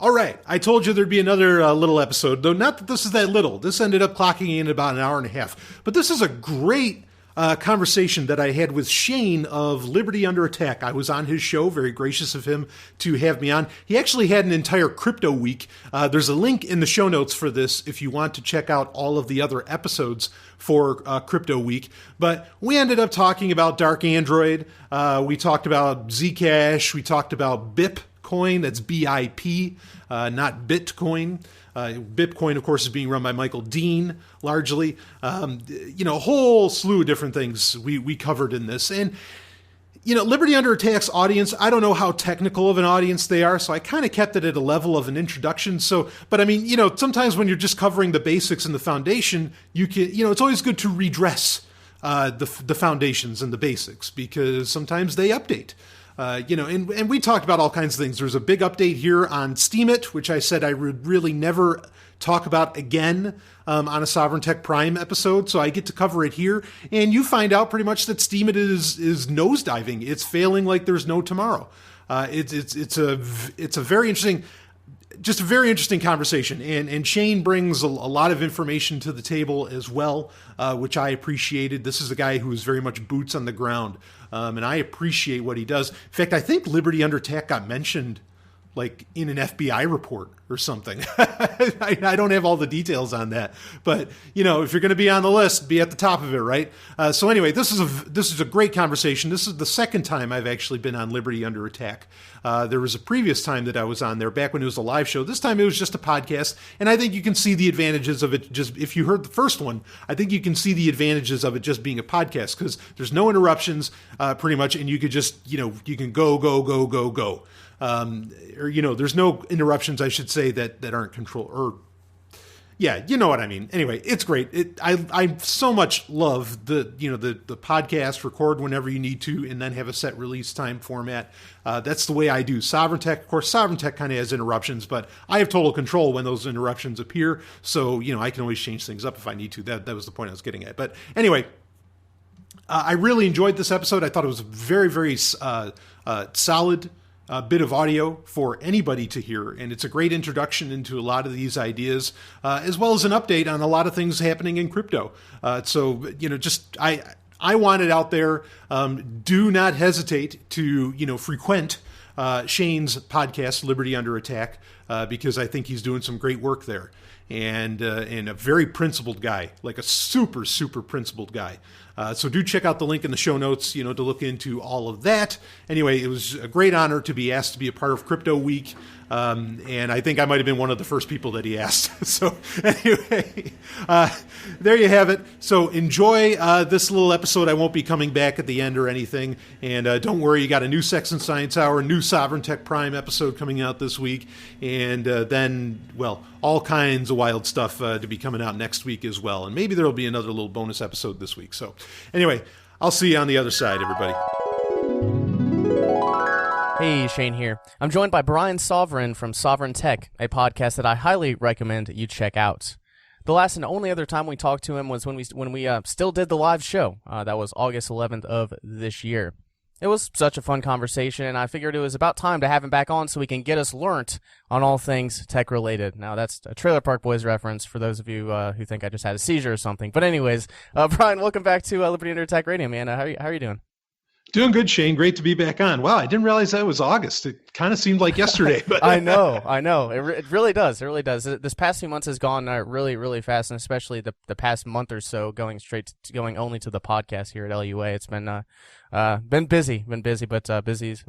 All right. I told you there'd be another little episode, though not that this is that little. This ended up clocking in about an hour and a half. But this is a great conversation that I had with Shane of Liberty Under Attack. I was on his show, very gracious of him to have me on. He actually had an entire crypto week. There's a link in the show notes for this if you want to check out all of the other episodes for Crypto Week. But we ended up talking about Dark Android. We talked about Zcash. We talked about BipCoin. That's BIP, not Bitcoin. BipCoin, of course, is being run by Michael Dean, largely. A whole slew of different things we covered in this. And, Liberty Under Attack's audience, I don't know how technical of an audience they are, so I kind of kept it at a level of an introduction. But sometimes when you're just covering the basics and the foundation, you can, it's always good to redress the foundations and the basics because sometimes they update. And we talked about all kinds of things. There's a big update here on Steemit, which I said I would really never talk about again on a Sovereign Tech Prime episode, so I get to cover it here. And you find out pretty much that Steemit is nosediving. It's failing like there's no tomorrow. It's a very interesting. Just a very interesting conversation, and Shane brings a lot of information to the table as well, which I appreciated. This is a guy who is very much boots on the ground, and I appreciate what he does. In fact, I think Liberty Under Attack got mentioned like in an FBI report or something. I don't have all the details on that, but if you're going to be on the list, be at the top of it, right? So anyway, this is a great conversation. This is the second time I've actually been on Liberty Under Attack. There was a previous time that I was on there back when it was a live show. This time it was just a podcast, and I think you can see the advantages of it. Just if you heard the first one, I think you can see the advantages of it just being a podcast because there's no interruptions, pretty much, and you could just you can go. There's no interruptions, I should say, that aren't controlled. Yeah, you know what I mean. Anyway, it's great. I so much love the podcast, record whenever you need to, and then have a set release time format. That's the way I do Sovereign Tech. Of course, Sovereign Tech kind of has interruptions, but I have total control when those interruptions appear. So, I can always change things up if I need to. That was the point I was getting at. But anyway, I really enjoyed this episode. I thought it was a very, very solid bit of audio for anybody to hear, and it's a great introduction into a lot of these ideas, as well as an update on a lot of things happening in crypto. I want it out there. Do not hesitate to frequent Shane's podcast, Liberty Under Attack, because I think he's doing some great work there, and a very principled guy, like a super, super principled guy. So do check out the link in the show notes, to look into all of that. Anyway, it was a great honor to be asked to be a part of Crypto Week. And I think I might have been one of the first people that he asked. So anyway, there you have it. So enjoy this little episode. I won't be coming back at the end or anything. And don't worry, you got a new Sex and Science Hour, new Sovereign Tech Prime episode coming out this week. And then, all kinds of wild stuff to be coming out next week as well. And maybe there'll be another little bonus episode this week. So anyway, I'll see you on the other side, everybody. Hey, Shane here. I'm joined by Brian Sovereign from Sovereign Tech, a podcast that I highly recommend you check out. The last and only other time we talked to him was when we still did the live show. That was August 11th of this year. It was such a fun conversation, and I figured it was about time to have him back on so we can get us learnt on all things tech-related. Now, that's a Trailer Park Boys reference for those of you who think I just had a seizure or something. But anyways, Brian, welcome back to Liberty Under Attack Radio, man. How are you doing? Doing good, Shane. Great to be back on. Wow, I didn't realize that was August. It kind of seemed like yesterday. But I know. It really does. It really does. This past few months has gone really, really fast, and especially the past month or so, going only to the podcast here at LUA. It's been busy, but busy's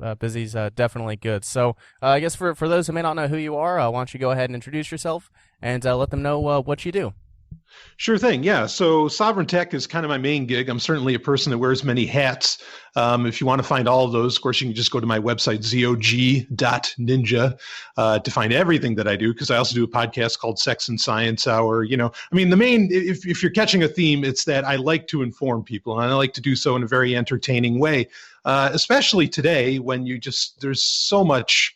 definitely good. So I guess for those who may not know who you are, why don't you go ahead and introduce yourself and let them know what you do. Sure thing. Yeah. So Sovereign Tech is kind of my main gig. I'm certainly a person that wears many hats. If you want to find all of those, of course, you can just go to my website, zog.ninja, to find everything that I do, because I also do a podcast called Sex and Science Hour. The main, if you're catching a theme, it's that I like to inform people, and I like to do so in a very entertaining way, especially today when there's so much,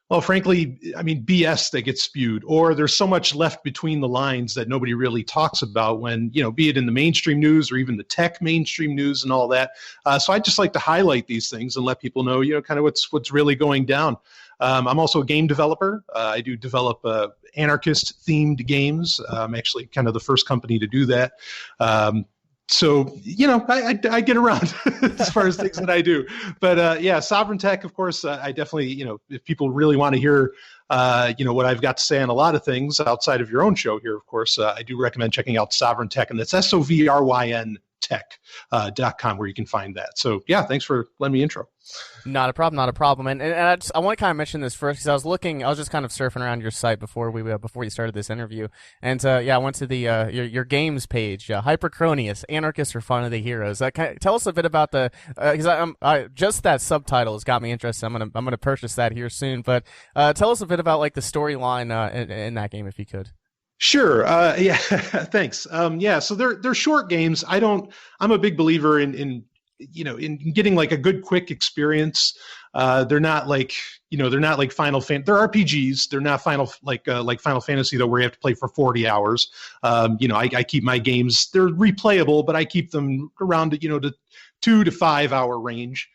well, frankly, BS that gets spewed, or there's so much left between the lines that nobody really talks about when, be it in the mainstream news or even the tech mainstream news and all that. So I just like to highlight these things and let people know, kind of what's really going down. I'm also a game developer. I do develop anarchist-themed games. I'm actually kind of the first company to do that. So, I get around as far as things that I do. But Sovereign Tech, of course, I definitely, if people really want to hear, what I've got to say on a lot of things outside of your own show here, of course, I do recommend checking out Sovereign Tech, and that's SOVRYN tech.com where you can find that. So thanks for letting me intro. Not a problem. And I want to kind of mention this first because I was just kind of surfing around your site before you started this interview, and I went to the your games page, Hypercronius, Anarchists are Fun of the Heroes. Tell us a bit about the because just that subtitle has got me interested. I'm gonna purchase that here soon. But tell us a bit about like the storyline in that game if you could. Sure. Thanks. So they're short games. I'm a big believer in getting like a good, quick experience. They're not like Final Fantasy. They're RPGs. They're not Final Fantasy though, where you have to play for 40 hours. I keep my games, they're replayable, but I keep them around, the 2 to 5 hour range.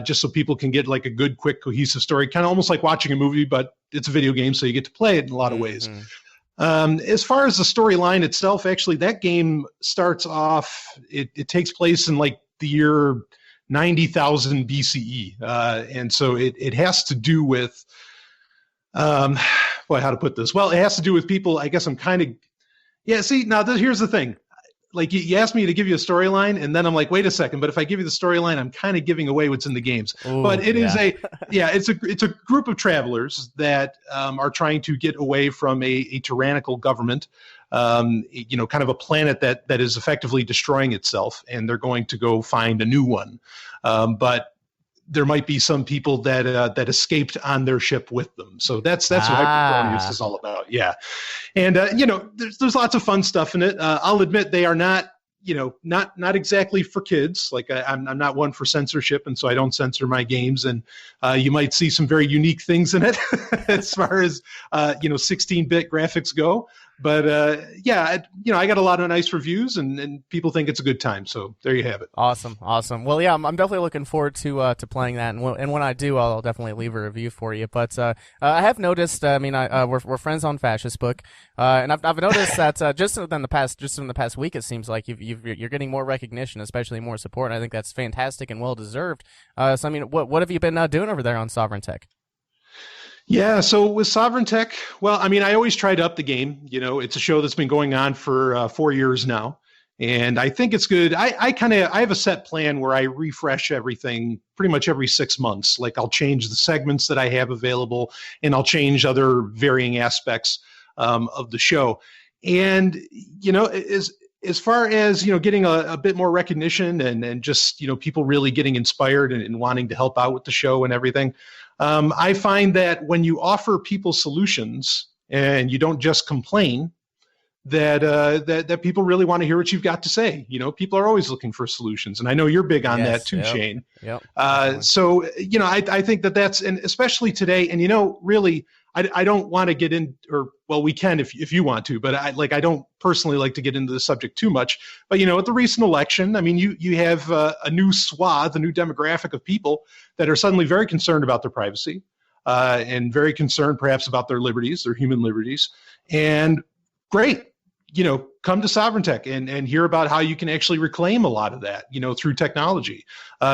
Just so people can get like a good, quick, cohesive story, kind of almost like watching a movie, but it's a video game. So you get to play it in a lot of ways. As far as the storyline itself, actually, that game starts off, it takes place in like the year 90,000 BCE. And so it has to do with, how to put this? Well, it has to do with people, I guess I'm kind of, here's the thing. Like you asked me to give you a storyline, and then I'm like, wait a second. But if I give you the storyline, I'm kind of giving away what's in the games. Ooh, but it's a group of travelers that are trying to get away from a tyrannical government. Kind of a planet that is effectively destroying itself, and they're going to go find a new one. But there might be some people that escaped on their ship with them. So that's what Hypercronius is all about. Yeah. And, there's lots of fun stuff in it. I'll admit they are not exactly for kids. Like I'm not one for censorship, and so I don't censor my games. And you might see some very unique things in it as far as 16-bit graphics go. But I got a lot of nice reviews, and people think it's a good time. So there you have it. Awesome. Well, yeah, I'm definitely looking forward to playing that, and when I do, I'll definitely leave a review for you. But I have noticed. We're friends on Fascist Book, and I've noticed that just in the past week, it seems like you're getting more recognition, especially more support. And I think that's fantastic and well deserved. What have you been doing over there on Sovereign Tech? Yeah, so with Sovereign Tech, well, I always try to up the game. It's a show that's been going on for 4 years now, and I think it's good. I have a set plan where I refresh everything pretty much every 6 months. Like I'll change the segments that I have available, and I'll change other varying aspects of the show. And as far as getting a bit more recognition and just people really getting inspired and wanting to help out with the show and everything. I find that when you offer people solutions and you don't just complain, that people really want to hear what you've got to say. People are always looking for solutions, and I know you're big on that too, Shane. Yep. So I think that's, and especially today, and really, I don't want to get in, or well, we can if you want to, but I don't personally like to get into the subject too much. But at the recent election, you have a new swath, a new demographic of people that are suddenly very concerned about their privacy, and very concerned perhaps about their liberties, their human liberties. And great, come to Sovereign Tech and hear about how you can actually reclaim a lot of that, through technology.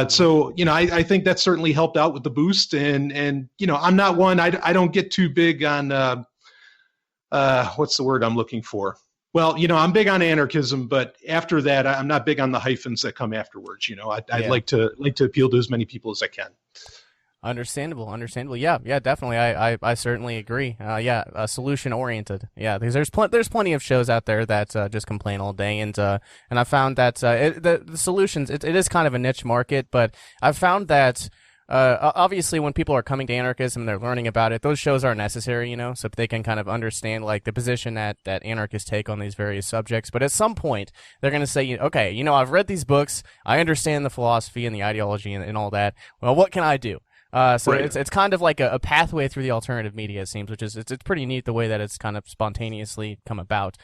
So I think that certainly helped out with the boost. And I'm not one, I don't get too big on, what's the word I'm looking for? Well, I'm big on anarchism, but after that, I'm not big on the hyphens that come afterwards. I'd like to appeal to as many people as I can. Understandable. Yeah, definitely. I certainly agree. Solution oriented. Yeah, because there's plenty of shows out there that just complain all day, and I found that the solutions it is kind of a niche market, but I've found that. Obviously, when people are coming to anarchism and they're learning about it, those shows are necessary, so they can kind of understand like the position that anarchists take on these various subjects. But at some point, they're going to say, okay, I've read these books, I understand the philosophy and the ideology and all that. Well, what can I do? Right. It's kind of like a pathway through the alternative media, it seems, which is it's pretty neat the way that it's kind of spontaneously come about.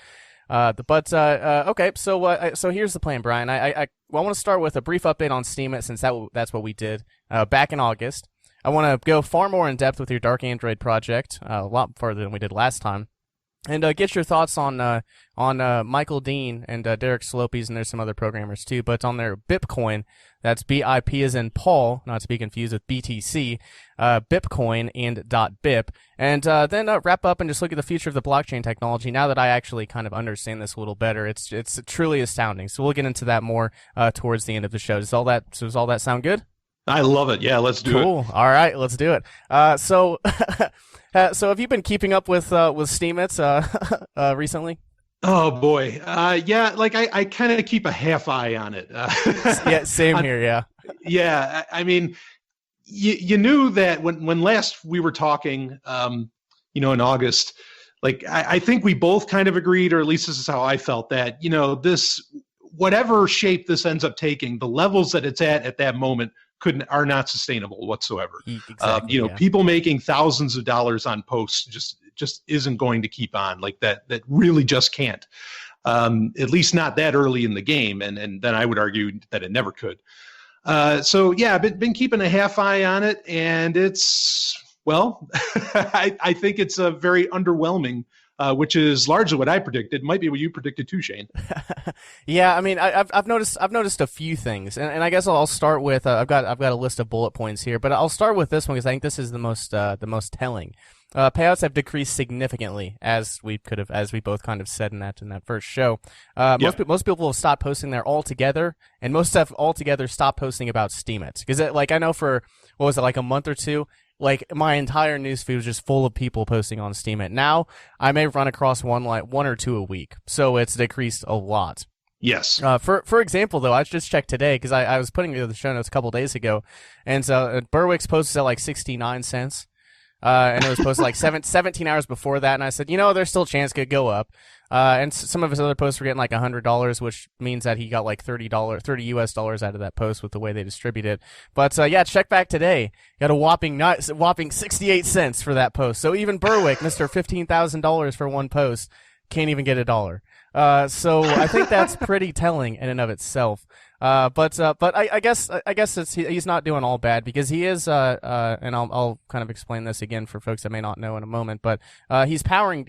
Okay, so here's the plan, Brian. I want to start with a brief update on Steemit, since that's what we did back in August. I want to go far more in depth with your Dark Android project, a lot further than we did last time. And get your thoughts on Michael Dean and Derek Slopes, and there's some other programmers too, but on their BipCoin, that's BIP as in Paul, not to be confused with BTC, BipCoin and .bip, and then wrap up and just look at the future of the blockchain technology. Now that I actually kind of understand this a little better, it's truly astounding. So we'll get into that more towards the end of the show. Does all that sound good? I love it. Yeah, let's do it. Cool. All right, let's do it. So have you been keeping up with Steemit recently? Oh boy, yeah. Like I kind of keep a half eye on it. Yeah, same here. Yeah. Yeah, I mean, you knew that when last we were talking, in August, like I think we both kind of agreed, or at least this is how I felt, that this, whatever shape this ends up taking, the levels that it's at that moment are not sustainable whatsoever. Exactly, yeah. People making thousands of dollars on posts just isn't going to keep on like that. That really just can't. At least not that early in the game, and then I would argue that it never could. So yeah, I've been keeping a half eye on it, and it's, well, I think it's a very underwhelming. Which is largely what I predicted. Might be what you predicted too, Shane. Yeah, I mean, I've noticed a few things, and I guess I'll start with I've got a list of bullet points here, but I'll start with this one because I think this is the most telling. Payouts have decreased significantly, as we both kind of said in that first show. Most people have stopped posting there altogether, and most have altogether stopped posting about Steemit. Because I know for, what was it, like a month or two, like my entire newsfeed was just full of people posting on Steemit. Now I may run across one or two a week, so it's decreased a lot. Yes. For example, though, I just checked today because I was putting together the show notes a couple days ago, and so Berwick's posted at like 69 cents. And it was posted like 17 hours before that, and I said, there's still a chance it could go up. And some of his other posts were getting like $100, which means that he got like $30 US out of that post with the way they distribute it. But yeah, check back today. Got a whopping 68 cents for that post. So even Berwick, Mr. $15,000 for one post, can't even get $1. So I think that's pretty telling in and of itself. But I guess he's not doing all bad, because he is and I'll kind of explain this again for folks that may not know in a moment, but he's powering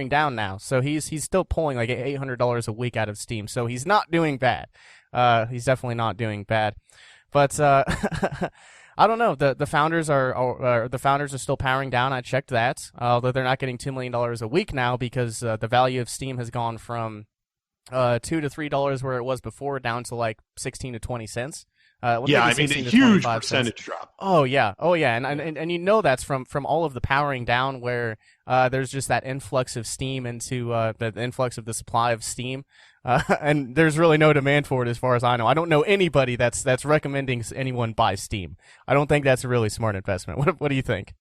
down now, so he's still pulling like $800 a week out of Steam, so he's not doing bad. He's definitely not doing bad, but I don't know. The founders are still powering down. I checked that, although they're not getting $2 million a week now, because the value of Steam has gone from $2 to $3 where it was before, down to like 16 to 20 cents. Yeah, I mean, a huge percentage drop. Oh yeah, and that's from all of the powering down, where there's just that influx of Steam into the influx of the supply of Steam, and there's really no demand for it as far as I know. I don't know anybody that's recommending anyone buy Steam. I don't think that's a really smart investment. What do you think?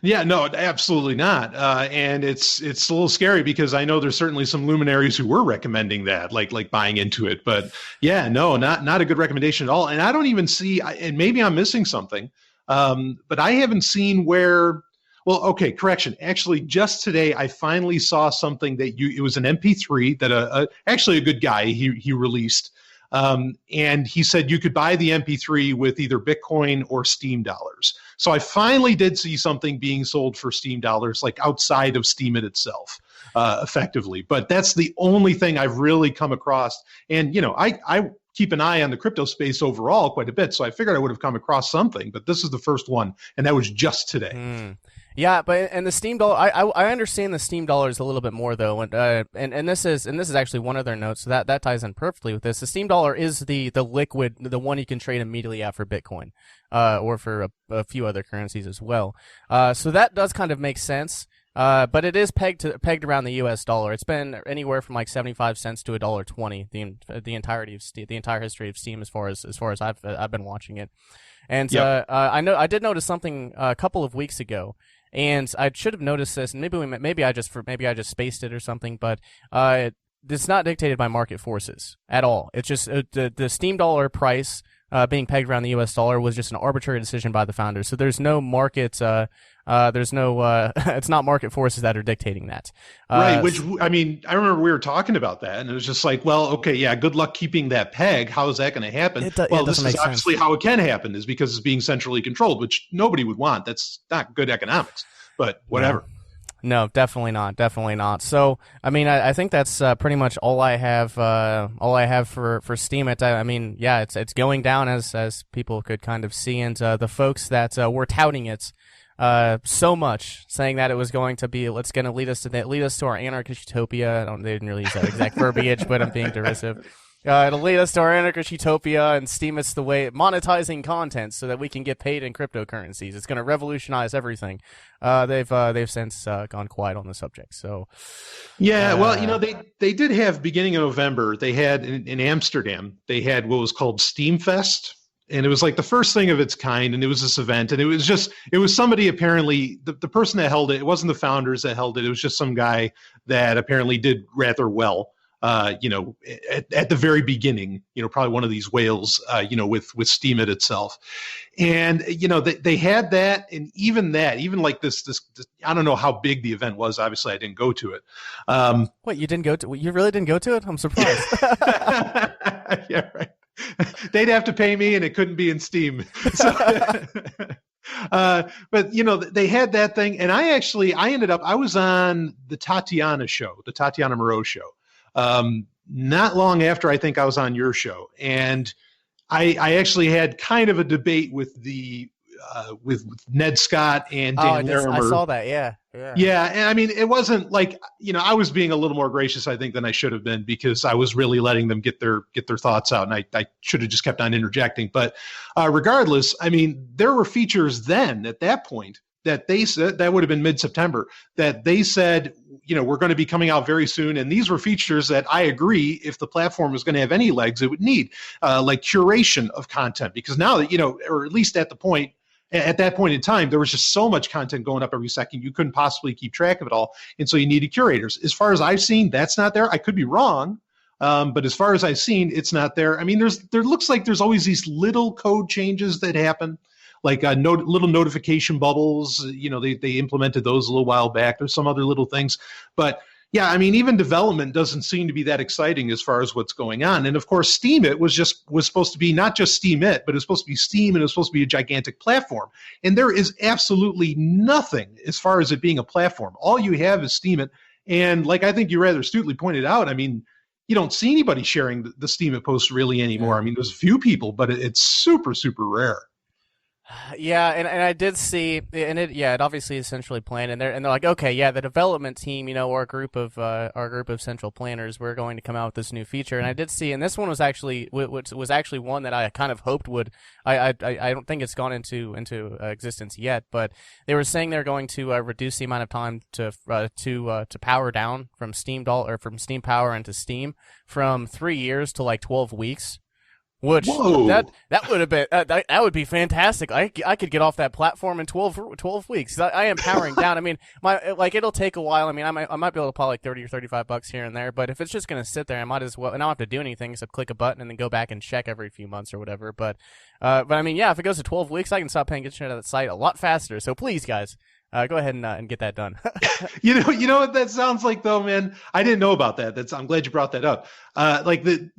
Yeah, no, absolutely not. And it's a little scary, because I know there's certainly some luminaries who were recommending that, like buying into it. But yeah, no, not a good recommendation at all. And I don't even see, and maybe I'm missing something, but I haven't seen where. Well, okay, correction. Actually, just today I finally saw something that it was an MP3 that actually a good guy he released. And he said you could buy the MP3 with either Bitcoin or Steam dollars. So I finally did see something being sold for Steam dollars, like outside of Steemit itself, effectively. But that's the only thing I've really come across. And, I keep an eye on the crypto space overall quite a bit, so I figured I would have come across something. But this is the first one, and that was just today. Yeah, but and the Steam dollar, I understand the Steam dollars a little bit more though, and this is actually one of their notes, so that ties in perfectly with this. The Steam dollar is the liquid, the one you can trade immediately after Bitcoin, or for a few other currencies as well. So that does kind of make sense. But it is pegged around the U.S. dollar. It's been anywhere from like 75 cents to $1.20 the entirety of the entire history of Steam, as far as I've been watching it. And yep. I did notice something a couple of weeks ago. And I should have noticed this, and maybe I just spaced it or something. But it's not dictated by market forces at all. It's just the Steam dollar price being pegged around the U.S. dollar was just an arbitrary decision by the founders. So there's no market There's no, it's not market forces that are dictating that. Right. Which, I mean, I remember we were talking about that, and it was just like, well, okay, yeah, good luck keeping that peg. How is that going to happen? Well, this is obviously how it can happen, is because it's being centrally controlled, which nobody would want. That's not good economics, but whatever. No, definitely not. Definitely not. So, I mean, I think that's pretty much all I have. All I have for Steemit. I mean, yeah, it's going down as people could kind of see, and the folks that were touting it so much, saying that it was going to be, it's going to lead us to our anarchist utopia. They didn't really use that exact verbiage, but I'm being derisive. It'll lead us to our anarchist utopia, and Steemit's the way, monetizing content so that we can get paid in cryptocurrencies. It's going to revolutionize everything. They've since gone quiet on the subject. So, yeah, well, you know, they did have, beginning of November, they had in Amsterdam, they had what was called Steamfest. And it was like the first thing of its kind, and it was this event, and it was somebody, apparently, the person that held it, it wasn't the founders that held it, it was just some guy that apparently did rather well. You know, at the very beginning, you know, probably one of these whales, you know, with Steemit itself. And, you know, they had that, and even like this, I don't know how big the event was. Obviously, I didn't go to it. What, you really didn't go to it? I'm surprised. Yeah, right. They'd have to pay me, and it couldn't be in Steam. So, but you know, they had that thing, and I was on the Tatiana Moreau show. Not long after I think I was on your show, and I actually had kind of a debate with with Ned Scott and Dan Larimer. I saw that, yeah. And I mean, it wasn't like, you know, I was being a little more gracious, I think, than I should have been, because I was really letting them get their thoughts out, and I should have just kept on interjecting. But regardless, I mean, there were features then at that point that they said, that would have been mid-September, that they said, you know, we're going to be coming out very soon. And these were features that I agree, if the platform was going to have any legs, it would need, like curation of content. Because now that, you know, or at least at that point in time, there was just so much content going up every second, you couldn't possibly keep track of it all. And so you needed curators. As far as I've seen, that's not there. I could be wrong. But as far as I've seen, it's not there. I mean, there looks like there's always these little code changes that happen, like little notification bubbles. You know, they implemented those a little while back. There's some other little things. But yeah, I mean, even development doesn't seem to be that exciting as far as what's going on. And of course, Steemit was supposed to be not just Steemit, but it was supposed to be Steam, and it was supposed to be a gigantic platform. And there is absolutely nothing as far as it being a platform. All you have is Steemit. And like I think you rather astutely pointed out, I mean, you don't see anybody sharing the Steemit posts really anymore. I mean, there's a few people, but it's super, super rare. Yeah, and I did see, and it obviously is centrally planned, and they're like, okay, yeah, the development team, you know, our group of central planners, we're going to come out with this new feature, and I did see, and this one was actually one that I kind of hoped would, I don't think it's gone into existence yet, but they were saying they're going to reduce the amount of time to power down from Steam Power into Steam from 3 years to like 12 weeks. Which that would have been that would be fantastic. I could get off that platform in 12 weeks. I am powering down. I mean, it'll take a while. I mean, I might be able to pull like $30 or $35 here and there, but if it's just gonna sit there, I might as well. And I don't have to do anything except click a button and then go back and check every few months or whatever. But I mean, yeah, if it goes to 12 weeks, I can stop paying attention to that site a lot faster. So please, guys. Go ahead and get that done. You know what that sounds like, though, man. I didn't know about that. I'm glad you brought that up. Like the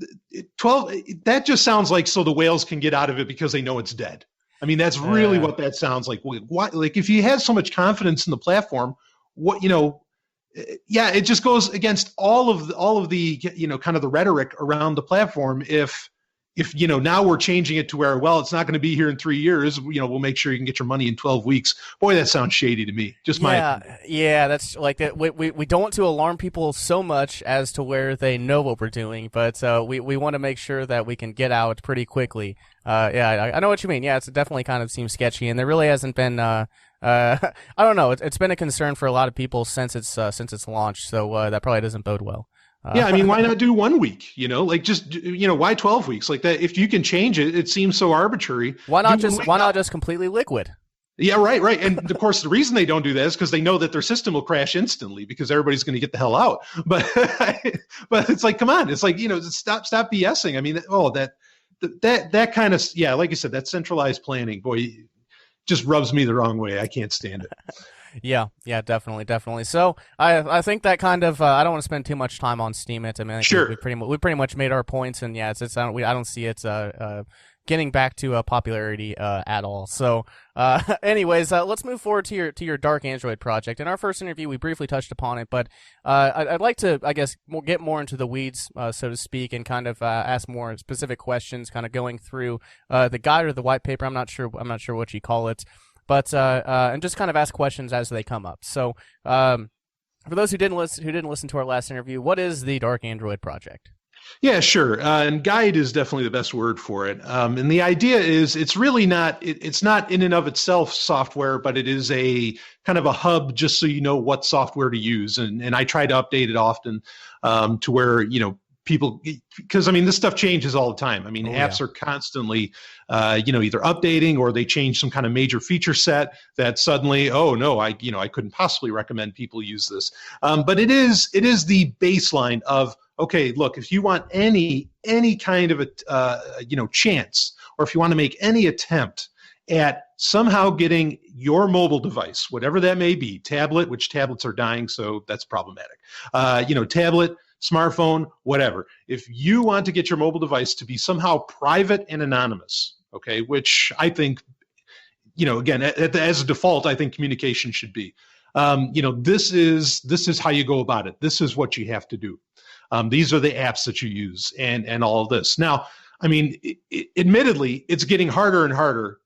12, that just sounds like so the whales can get out of it because they know it's dead. I mean, that's really what that sounds like. Why, like, if you had so much confidence in the platform, what, you know, yeah, it just goes against all of the you know, kind of the rhetoric around the platform. If you know, now we're changing it to where, well, it's not going to be here in 3 years. You know, we'll make sure you can get your money in 12 weeks. Boy, that sounds shady to me. Just my opinion. Yeah, that's like that. We don't want to alarm people so much as to where they know what we're doing, but we want to make sure that we can get out pretty quickly. Yeah, I know what you mean. Yeah, it's definitely kind of seems sketchy, and there really hasn't been. I don't know. It's been a concern for a lot of people since its launch. So that probably doesn't bode well. Yeah, I mean, why not do 1 week? You know, like just, you know, why 12 weeks? Like that, if you can change it, it seems so arbitrary. Why not just completely liquid? Yeah, right. And of course, the reason they don't do that is because they know that their system will crash instantly because everybody's going to get the hell out. But it's like, come on, it's like, you know, stop BSing. I mean, that kind of, yeah, like you said, that centralized planning, boy. just rubs me the wrong way. I can't stand it. Yeah, definitely. So I think that kind of I don't want to spend too much time on Steemit. I mean, I think Sure. we pretty much made our points, and yeah, I don't see it getting back to popularity at all. So, anyways, let's move forward to your Dark Android project. In our first interview, we briefly touched upon it, but I'd like to, I guess, get more into the weeds, so to speak, and kind of ask more specific questions, kind of going through the guide or the white paper. I'm not sure what you call it. But and just kind of ask questions as they come up. So, for those who didn't listen to our last interview, what is the Dark Android project? Yeah, sure. And guide is definitely the best word for it. And the idea is it's really not, it's not in and of itself software, but it is a kind of a hub just so you know what software to use. And I try to update it often to where, people, because I mean, this stuff changes all the time. I mean, apps are constantly, either updating or they change some kind of major feature set that suddenly, oh no, I couldn't possibly recommend people use this. But it is the baseline of, okay, look, if you want any kind of a, chance, or if you want to make any attempt at somehow getting your mobile device, whatever that may be, tablet, which tablets are dying, so that's problematic. Tablet, smartphone, whatever. If you want to get your mobile device to be somehow private and anonymous, okay, which I think, again, as a default, I think communication should be. This is how you go about it. This is what you have to do. These are the apps that you use, and all of this. Now, I mean, admittedly, it's getting harder and harder,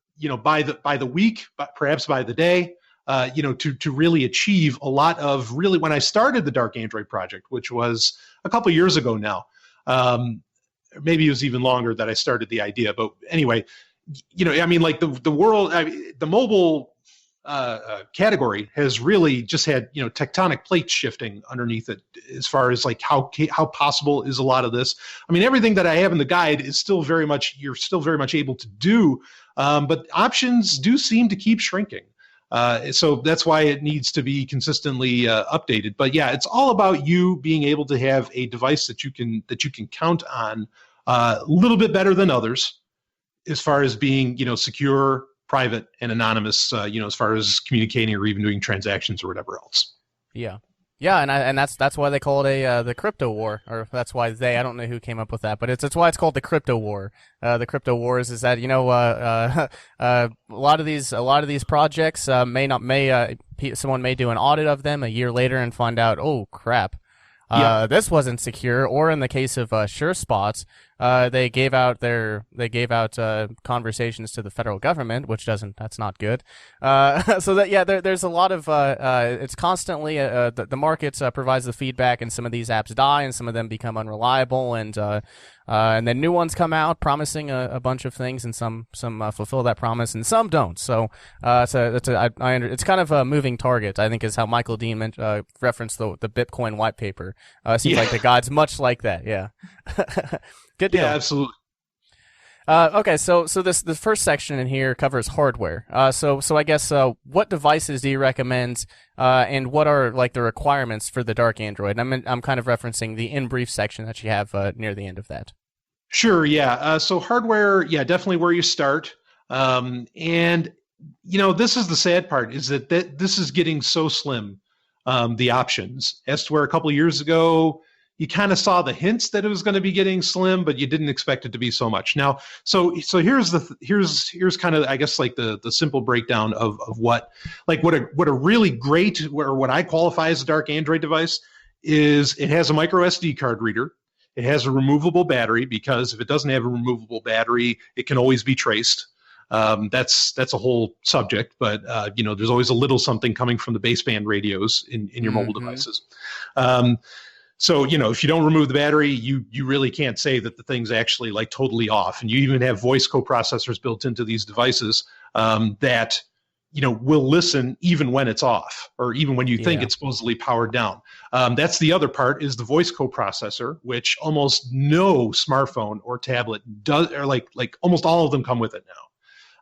by the week, but perhaps by the day. To really achieve a lot of really, when I started the Dark Android project, which was a couple of years ago now, maybe it was even longer that I started the idea. But anyway, like the world, the mobile category has really just had, tectonic plates shifting underneath it as far as like how possible is a lot of this. I mean, everything that I have in the guide is still very much, you're still very much able to do, but options do seem to keep shrinking. So that's why it needs to be consistently updated. But yeah, it's all about you being able to have a device that you can count on a little bit better than others, as far as being secure, private, and anonymous. As far as communicating or even doing transactions or whatever else. Yeah. Yeah, and that's why they call it the crypto war, or that's why I don't know who came up with that, but it's why it's called the crypto war. The crypto wars is that a lot of these projects someone may do an audit of them a year later and find out, oh crap, this wasn't secure. Or in the case of SureSpots, they gave out conversations to the federal government, that's not good. So that there's a lot of it's constantly the market provides the feedback, and some of these apps die, and some of them become unreliable, and then new ones come out promising a bunch of things, and some fulfill that promise, and some don't. So it's kind of a moving target, I think, is how Michael Dean referenced the BipCoin white paper. Seems like the guide's much like that. Yeah. Good deal. Yeah, absolutely. Okay, so the first section in here covers hardware. So I guess what devices do you recommend, and what are like the requirements for the Dark Android? I'm kind of referencing the in brief section that you have near the end of that. Sure. Yeah. So hardware, definitely where you start. And this is the sad part, is that this is getting so slim, the options, as to where a couple of years ago, you kind of saw the hints that it was going to be getting slim, but you didn't expect it to be so much. Now, so here's kind of, I guess, like the simple breakdown of what a really great, or what I qualify as a Dark Android device is. It has a micro SD card reader. It has a removable battery, because if it doesn't have a removable battery, it can always be traced. That's a whole subject, but there's always a little something coming from the baseband radios in your mobile devices. So, if you don't remove the battery, you really can't say that the thing's actually like totally off. And you even have voice coprocessors built into these devices that, will listen even when it's off, or even when you think it's supposedly powered down. That's the other part, is the voice coprocessor, which almost no smartphone or tablet does, or like almost all of them come with it now.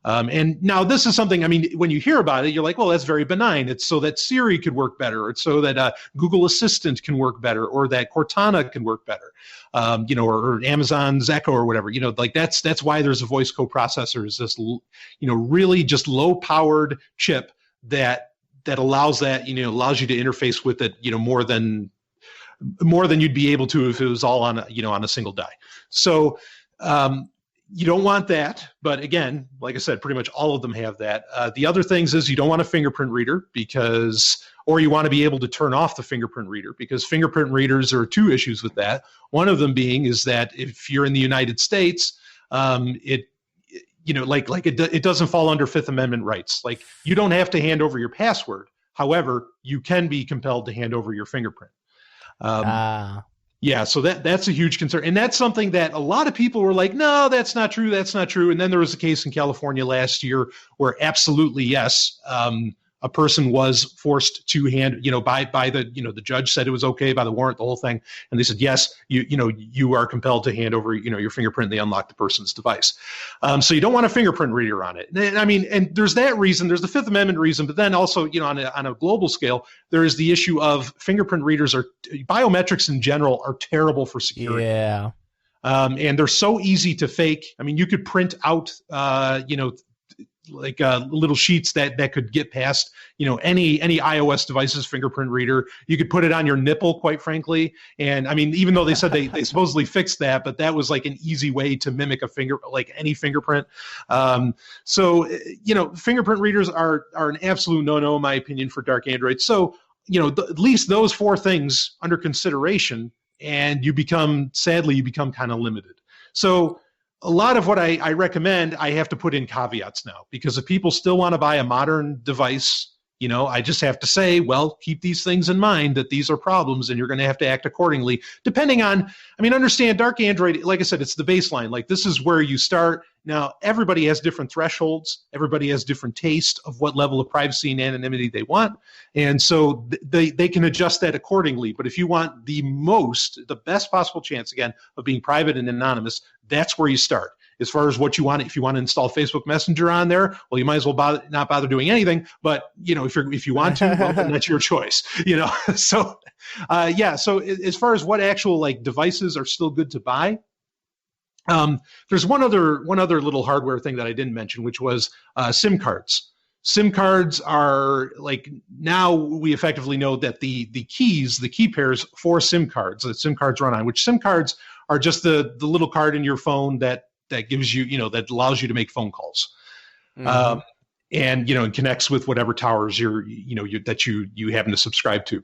And now this is something, I mean, when you hear about it, you're like, well, that's very benign. It's so that Siri could work better. It's so that Google Assistant can work better, or that Cortana can work better, or Amazon's Echo or whatever. Like that's why there's a voice coprocessor, is this, really just low powered chip that allows allows you to interface with it, more than you'd be able to if it was all on a single die. So you don't want that, but again, like I said, pretty much all of them have that. The other things is you don't want a fingerprint reader or you want to be able to turn off the fingerprint reader, because fingerprint readers, are two issues with that. One of them being is that if you're in the United States, it doesn't fall under Fifth Amendment rights. Like, you don't have to hand over your password. However, you can be compelled to hand over your fingerprint. Yeah, so that's a huge concern. And that's something that a lot of people were like, no, that's not true. That's not true. And then there was a case in California last year where absolutely, yes, a person was forced to hand, by the judge said it was okay, by the warrant, the whole thing. And they said, yes, you are compelled to hand over, your fingerprint. They unlock the person's device. So you don't want a fingerprint reader on it. And I mean, and there's that reason, there's the Fifth Amendment reason, but then also, on a global scale, there is the issue of fingerprint readers biometrics in general are terrible for security. Yeah. And they're so easy to fake. I mean, you could print out, little sheets that could get past, any iOS device's fingerprint reader. You could put it on your nipple, quite frankly. And I mean, even though they said they supposedly fixed that, but that was like an easy way to mimic any fingerprint. So fingerprint readers are an absolute no-no, in my opinion, for dark Android. So, at least those four things under consideration, and you become kind of limited. So a lot of what I recommend, I have to put in caveats now, because if people still want to buy a modern device, I just have to say, well, keep these things in mind, that these are problems and you're going to have to act accordingly, depending on, understand dark Android, like I said, it's the baseline. Like, this is where you start. Now, everybody has different thresholds. Everybody has different taste of what level of privacy and anonymity they want. And so they can adjust that accordingly. But if you want the best possible chance, again, of being private and anonymous, that's where you start. As far as what you want, if you want to install Facebook Messenger on there, well, you might as well not bother doing anything. But if you want to, well, then that's your choice. So So as far as what actual devices are still good to buy, there's one other little hardware thing that I didn't mention, which was SIM cards. SIM cards are now we effectively know that the key pairs for SIM cards that SIM cards run on, which SIM cards are just the little card in your phone that gives you, that allows you to make phone calls. Mm-hmm. And it connects with whatever towers that you happen to subscribe to.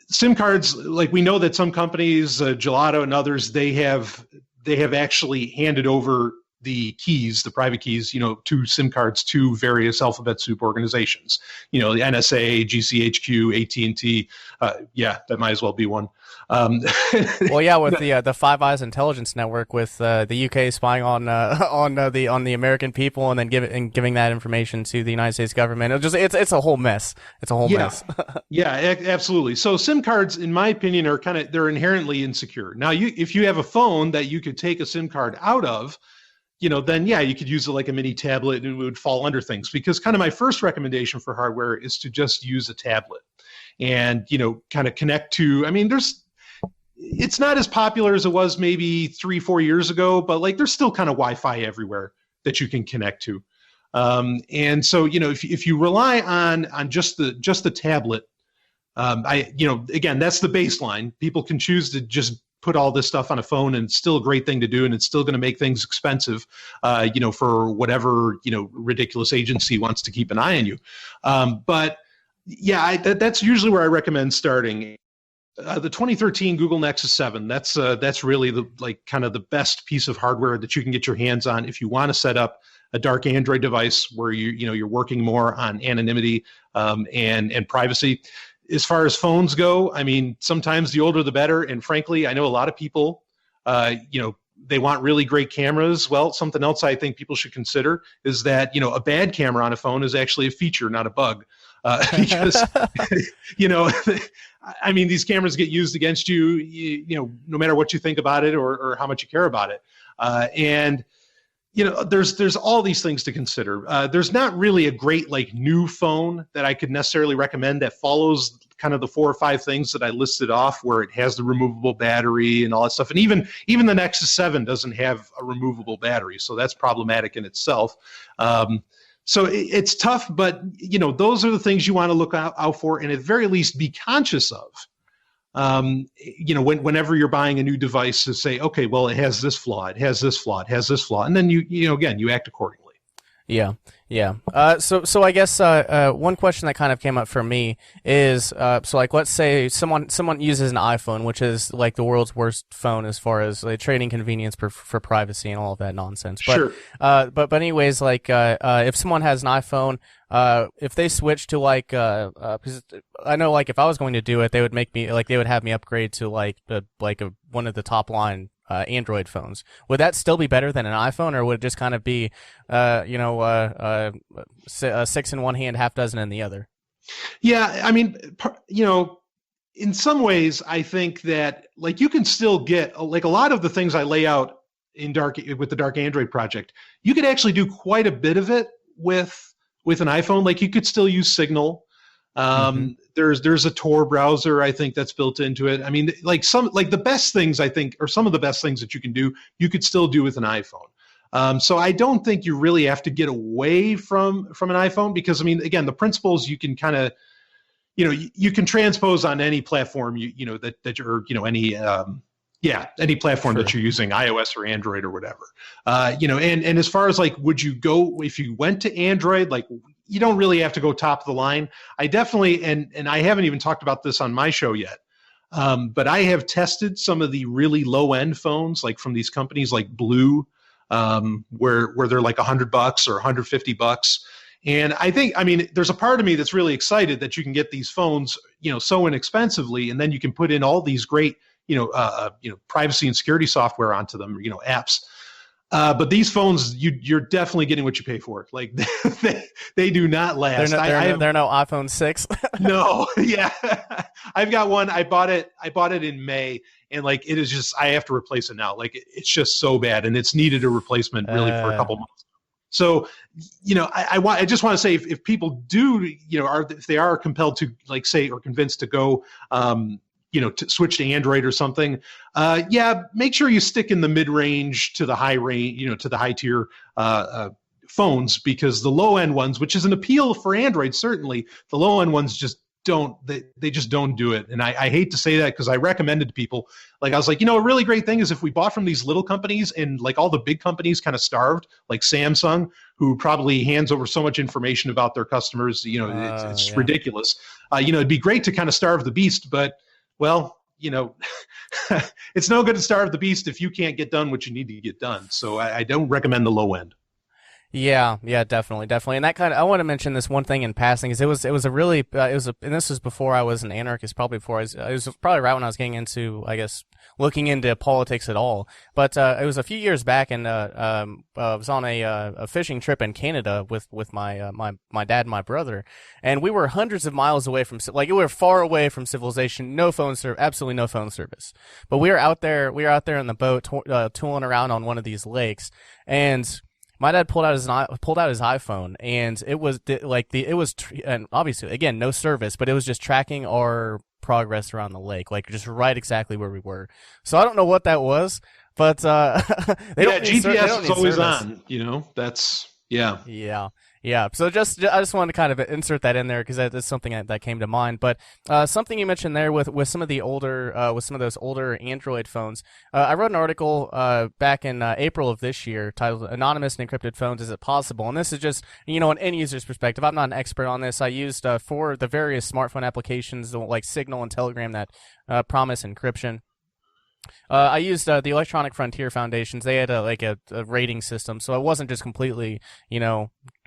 SIM cards, we know that some companies, Gelato and others, they have actually handed over the keys, the private keys, to SIM cards to various alphabet soup organizations. The NSA, GCHQ, AT&T. That might as well be one. Well, yeah, with the Five Eyes intelligence network, with the UK spying on the American people and then giving that information to the United States government. It's a whole mess. It's a whole mess. Yeah, absolutely. So SIM cards, in my opinion, are they're inherently insecure. Now, if you have a phone that you could take a SIM card out of, then you could use it like a mini tablet and it would fall under things, because kind of my first recommendation for hardware is to just use a tablet and, kind of connect to, it's not as popular as it was maybe 3-4 years ago, but there's still kind of Wi-Fi everywhere that you can connect to. And so, if you rely on just the tablet, again, that's the baseline. People can choose to just put all this stuff on a phone, and it's still a great thing to do, and it's still going to make things expensive, for whatever, ridiculous agency wants to keep an eye on you. But that's usually where I recommend starting. The 2013 Google Nexus 7, that's really the kind of the best piece of hardware that you can get your hands on if you want to set up a dark Android device where you're working more on anonymity and privacy. As far as phones go, sometimes the older the better. And frankly, I know a lot of people, they want really great cameras. Well, something else I think people should consider is that, a bad camera on a phone is actually a feature, not a bug. Because, these cameras get used against you, no matter what you think about it or how much you care about it. And there's all these things to consider. There's not really a great like new phone that I could necessarily recommend that follows kind of the 4 or 5 things that I listed off, where it has the removable battery and all that stuff. And even the Nexus 7 doesn't have a removable battery, so that's problematic in itself. So it's tough, but those are the things you want to look out for, and at the very least be conscious of. Whenever you're buying a new device, to say, okay, well, it has this flaw, it has this flaw, it has this flaw, and then you act accordingly. Yeah. So I guess one question that kind of came up for me is so like let's say someone uses an iPhone, which is like the world's worst phone as far as like trading convenience for privacy and all of that nonsense. But, sure. But anyways, like if someone has an iPhone, if they switch to like because I know like if I was going to do it, they would have me upgrade to one of the top line Android phones. Would that still be better than an iPhone, or would it just kind of be, 6 in one hand, half dozen in the other? Yeah, I mean, in some ways, I think that like you can still get like a lot of the things I lay out with the Dark Android project. You could actually do quite a bit of it with an iPhone. Like you could still use Signal. There's a Tor browser, I think, that's built into it. I mean, the best things, I think, or some of the best things that you can do, you could still do with an iPhone. So I don't think you really have to get away from an iPhone, because I mean, again, the principles you can kind of, you can transpose on any platform any platform that you're using, iOS or Android or whatever. And as far as like, would you go if you went to Android? Like, you don't really have to go top of the line. I definitely, and I haven't even talked about this on my show yet, but I have tested some of the really low end phones, like from these companies like Blue, where they're like $100 or $150. And I think, I mean, there's a part of me that's really excited that you can get these phones, so inexpensively, and then you can put in all these great, privacy and security software onto them, apps. But these phones, you're definitely getting what you pay for. Like they do not last. They're no iPhone 6. No, yeah, I've got one. I bought it in May, and like it is just, I have to replace it now. Like it's just so bad, and it's needed a replacement really for a couple months. So, I just want to say if people do, if they are compelled to like say or convinced to go, to switch to Android or something, make sure you stick in the mid-range to the high range, to the high tier phones, because the low end ones, which is an appeal for Android, certainly, the low end ones just don't, they just don't do it. And I hate to say that, because I recommended to people, like I was like, a really great thing is if we bought from these little companies, and like all the big companies kind of starved, like Samsung, who probably hands over so much information about their customers, it's ridiculous. It'd be great to kind of starve the beast, but well, it's no good to starve the beast if you can't get done what you need to get done. So I don't recommend the low end. Yeah, definitely. And that I want to mention this one thing in passing, is and this was before I was an anarchist, probably before it was probably right when I was getting into, I guess, looking into politics at all. But it was a few years back, and I was on a fishing trip in Canada with my dad and my brother, and we were hundreds of miles away from, we were far away from civilization, no phone service, absolutely no phone service. But we were out there in the boat, tooling around on one of these lakes, and my dad pulled out his iPhone, and it was and obviously, again, no service, but it was just tracking our progress around the lake, like just right exactly where we were. So I don't know what that was, but GPS is always on. That's Yeah. So I just wanted to kind of insert that in there, because that's something that came to mind. But something you mentioned there with some of the older with some of those older Android phones, I wrote an article back in April of this year titled "Anonymous and Encrypted Phones: Is It Possible?" And this is just an end user's perspective. I'm not an expert on this. I used for the various smartphone applications like Signal and Telegram that promise encryption. I used the Electronic Frontier Foundations. They had a rating system, so I wasn't just completely,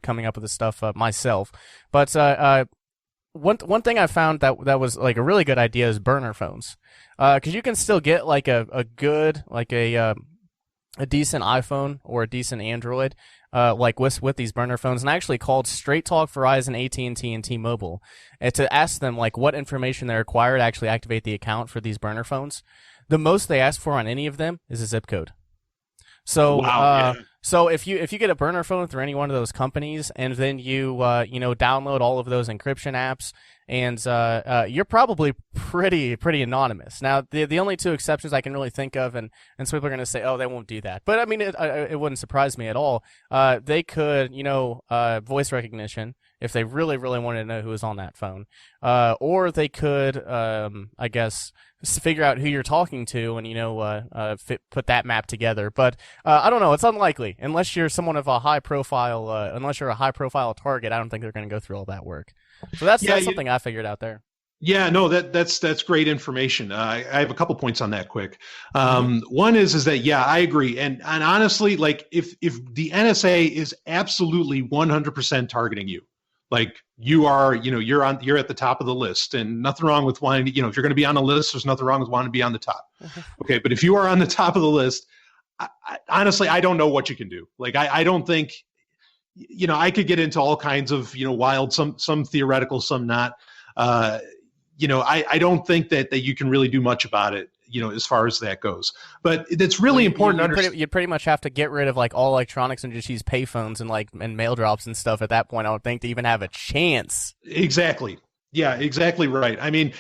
coming up with this stuff myself. But one thing I found that was like a really good idea is burner phones, because you can still get like a good a decent iPhone or a decent Android, like with these burner phones. And I actually called Straight Talk, Verizon, AT&T, and T-Mobile to ask them like what information they require to actually activate the account for these burner phones. The most they ask for on any of them is a zip code. So, Wow. Yeah. so if you get a burner phone through any one of those companies, and then you download all of those encryption apps, and you're probably pretty anonymous. Now, the only two exceptions I can really think of, and some people are going to say, oh, they won't do that, but I mean, it wouldn't surprise me at all. They could, voice recognition if they really wanted to know who was on that phone, or they could, I guess, figure out who you're talking to and put that map together. But I don't know, it's unlikely unless you're someone of a high profile. Unless you're a high profile target, I don't think they're going to go through all that work. So that's something I figured out there. Yeah, no, that's great information. I have a couple points on that quick. One is that, yeah, I agree. And honestly, like if the NSA is absolutely 100% targeting you, like you are, you're at the top of the list, and nothing wrong with wanting, if you're going to be on a list, there's nothing wrong with wanting to be on the top. Okay. But if you are on the top of the list, honestly, I don't know what you can do. Like, I don't think, I could get into all kinds of, wild, some theoretical, some not. I don't think that you can really do much about it, as far as that goes. But it's really important to understand. You'd pretty much have to get rid of like all electronics and just use payphones and mail drops and stuff at that point, I would think, to even have a chance. Exactly. Yeah, exactly right. I mean,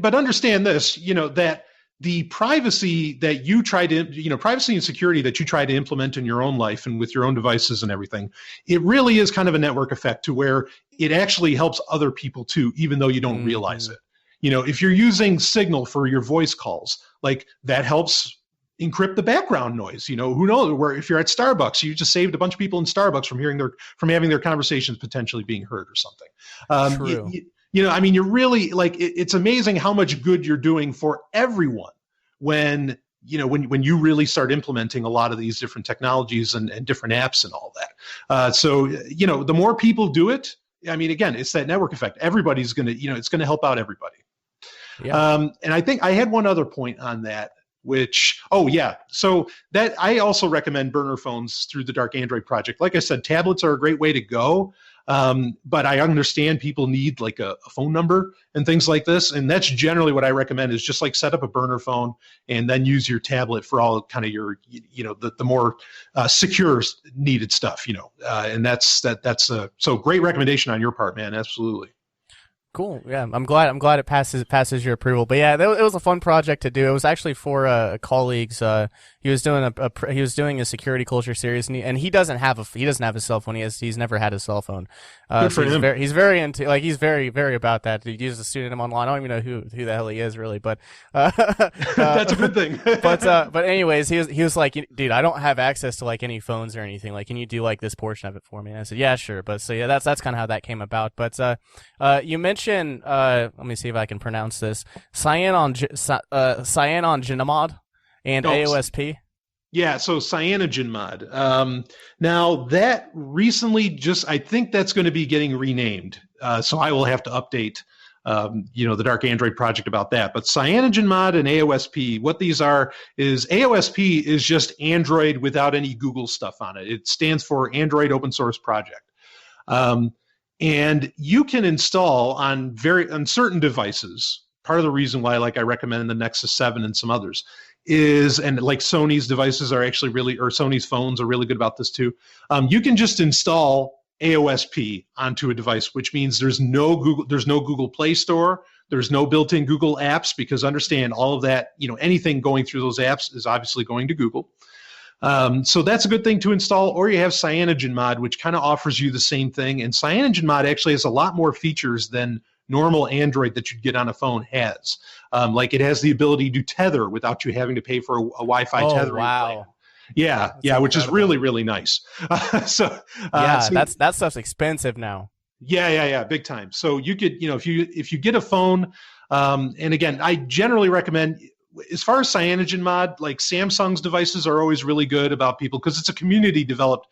but understand this, that the privacy that you try to, privacy and security that you try to implement in your own life and with your own devices and everything, it really is kind of a network effect to where it actually helps other people too, even though you don't realize it. If you're using Signal for your voice calls, like that helps encrypt the background noise. Who knows, where if you're at Starbucks, you just saved a bunch of people in Starbucks from having their conversations potentially being heard or something. True. I mean, you're really like, it's amazing how much good you're doing for everyone when you really start implementing a lot of these different technologies and different apps and all that. So the more people do it, I mean, again, it's that network effect. Everybody's going to, it's going to help out everybody. Yeah. And I think I had one other point on that, so that I also recommend burner phones through the Dark Android project. Like I said, tablets are a great way to go. But I understand people need like a phone number and things like this. And that's generally what I recommend, is just like set up a burner phone and then use your tablet for all kind of your, the more secure needed stuff, and that's so great recommendation on your part, man. Absolutely. Cool. Yeah, I'm glad it passes your approval. But yeah, it was a fun project to do. It was actually for colleagues. He was doing a security culture series, and he doesn't have a cell phone. He's never had a cell phone. Good for him. He's very into, like, he's very about that. He uses a student online. I don't even know who the hell he is really, but that's a good thing. but anyways, he was like, dude, I don't have access to like any phones or anything. Like, can you do like this portion of it for me? And I said, yeah, sure. But so yeah, that's kind of how that came about. But you mentioned, let me see if I can pronounce this, cyanogenmod and AOSP. Yeah, so cyanogenmod. Now that recently I think that's going to be getting renamed. So I will have to update, the Dark Android project about that. But cyanogenmod and AOSP, what these are is AOSP is just Android without any Google stuff on it. It stands for Android Open Source Project. And you can install on certain devices. Part of the reason why, like, I recommend the Nexus 7 and some others and like Sony's devices are actually or Sony's phones are really good about this too. You can just install AOSP onto a device, which means there's no Google Play Store. There's no built-in Google apps, because understand all of that, anything going through those apps is obviously going to Google. So that's a good thing to install. Or you have CyanogenMod, which kind of offers you the same thing. And CyanogenMod actually has a lot more features than normal Android that you'd get on a phone has. Like, it has the ability to tether without you having to pay for a Wi-Fi tethering plan. Yeah, that's which is really, really nice. That stuff's expensive now. Yeah, big time. So you could, if you get a phone, and again, I generally recommend, as far as CyanogenMod, like Samsung's devices are always really good about people, because it's a community developed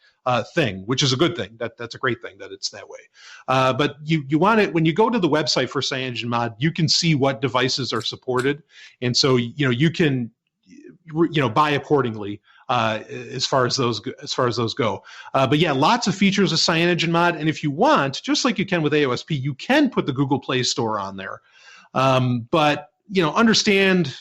thing, which is a good thing. That's a great thing that it's that way. But you want it, when you go to the website for CyanogenMod, you can see what devices are supported, and so you can buy accordingly as far as those go. But yeah, lots of features of CyanogenMod, and if you want, just like you can with AOSP, you can put the Google Play Store on there. But understand,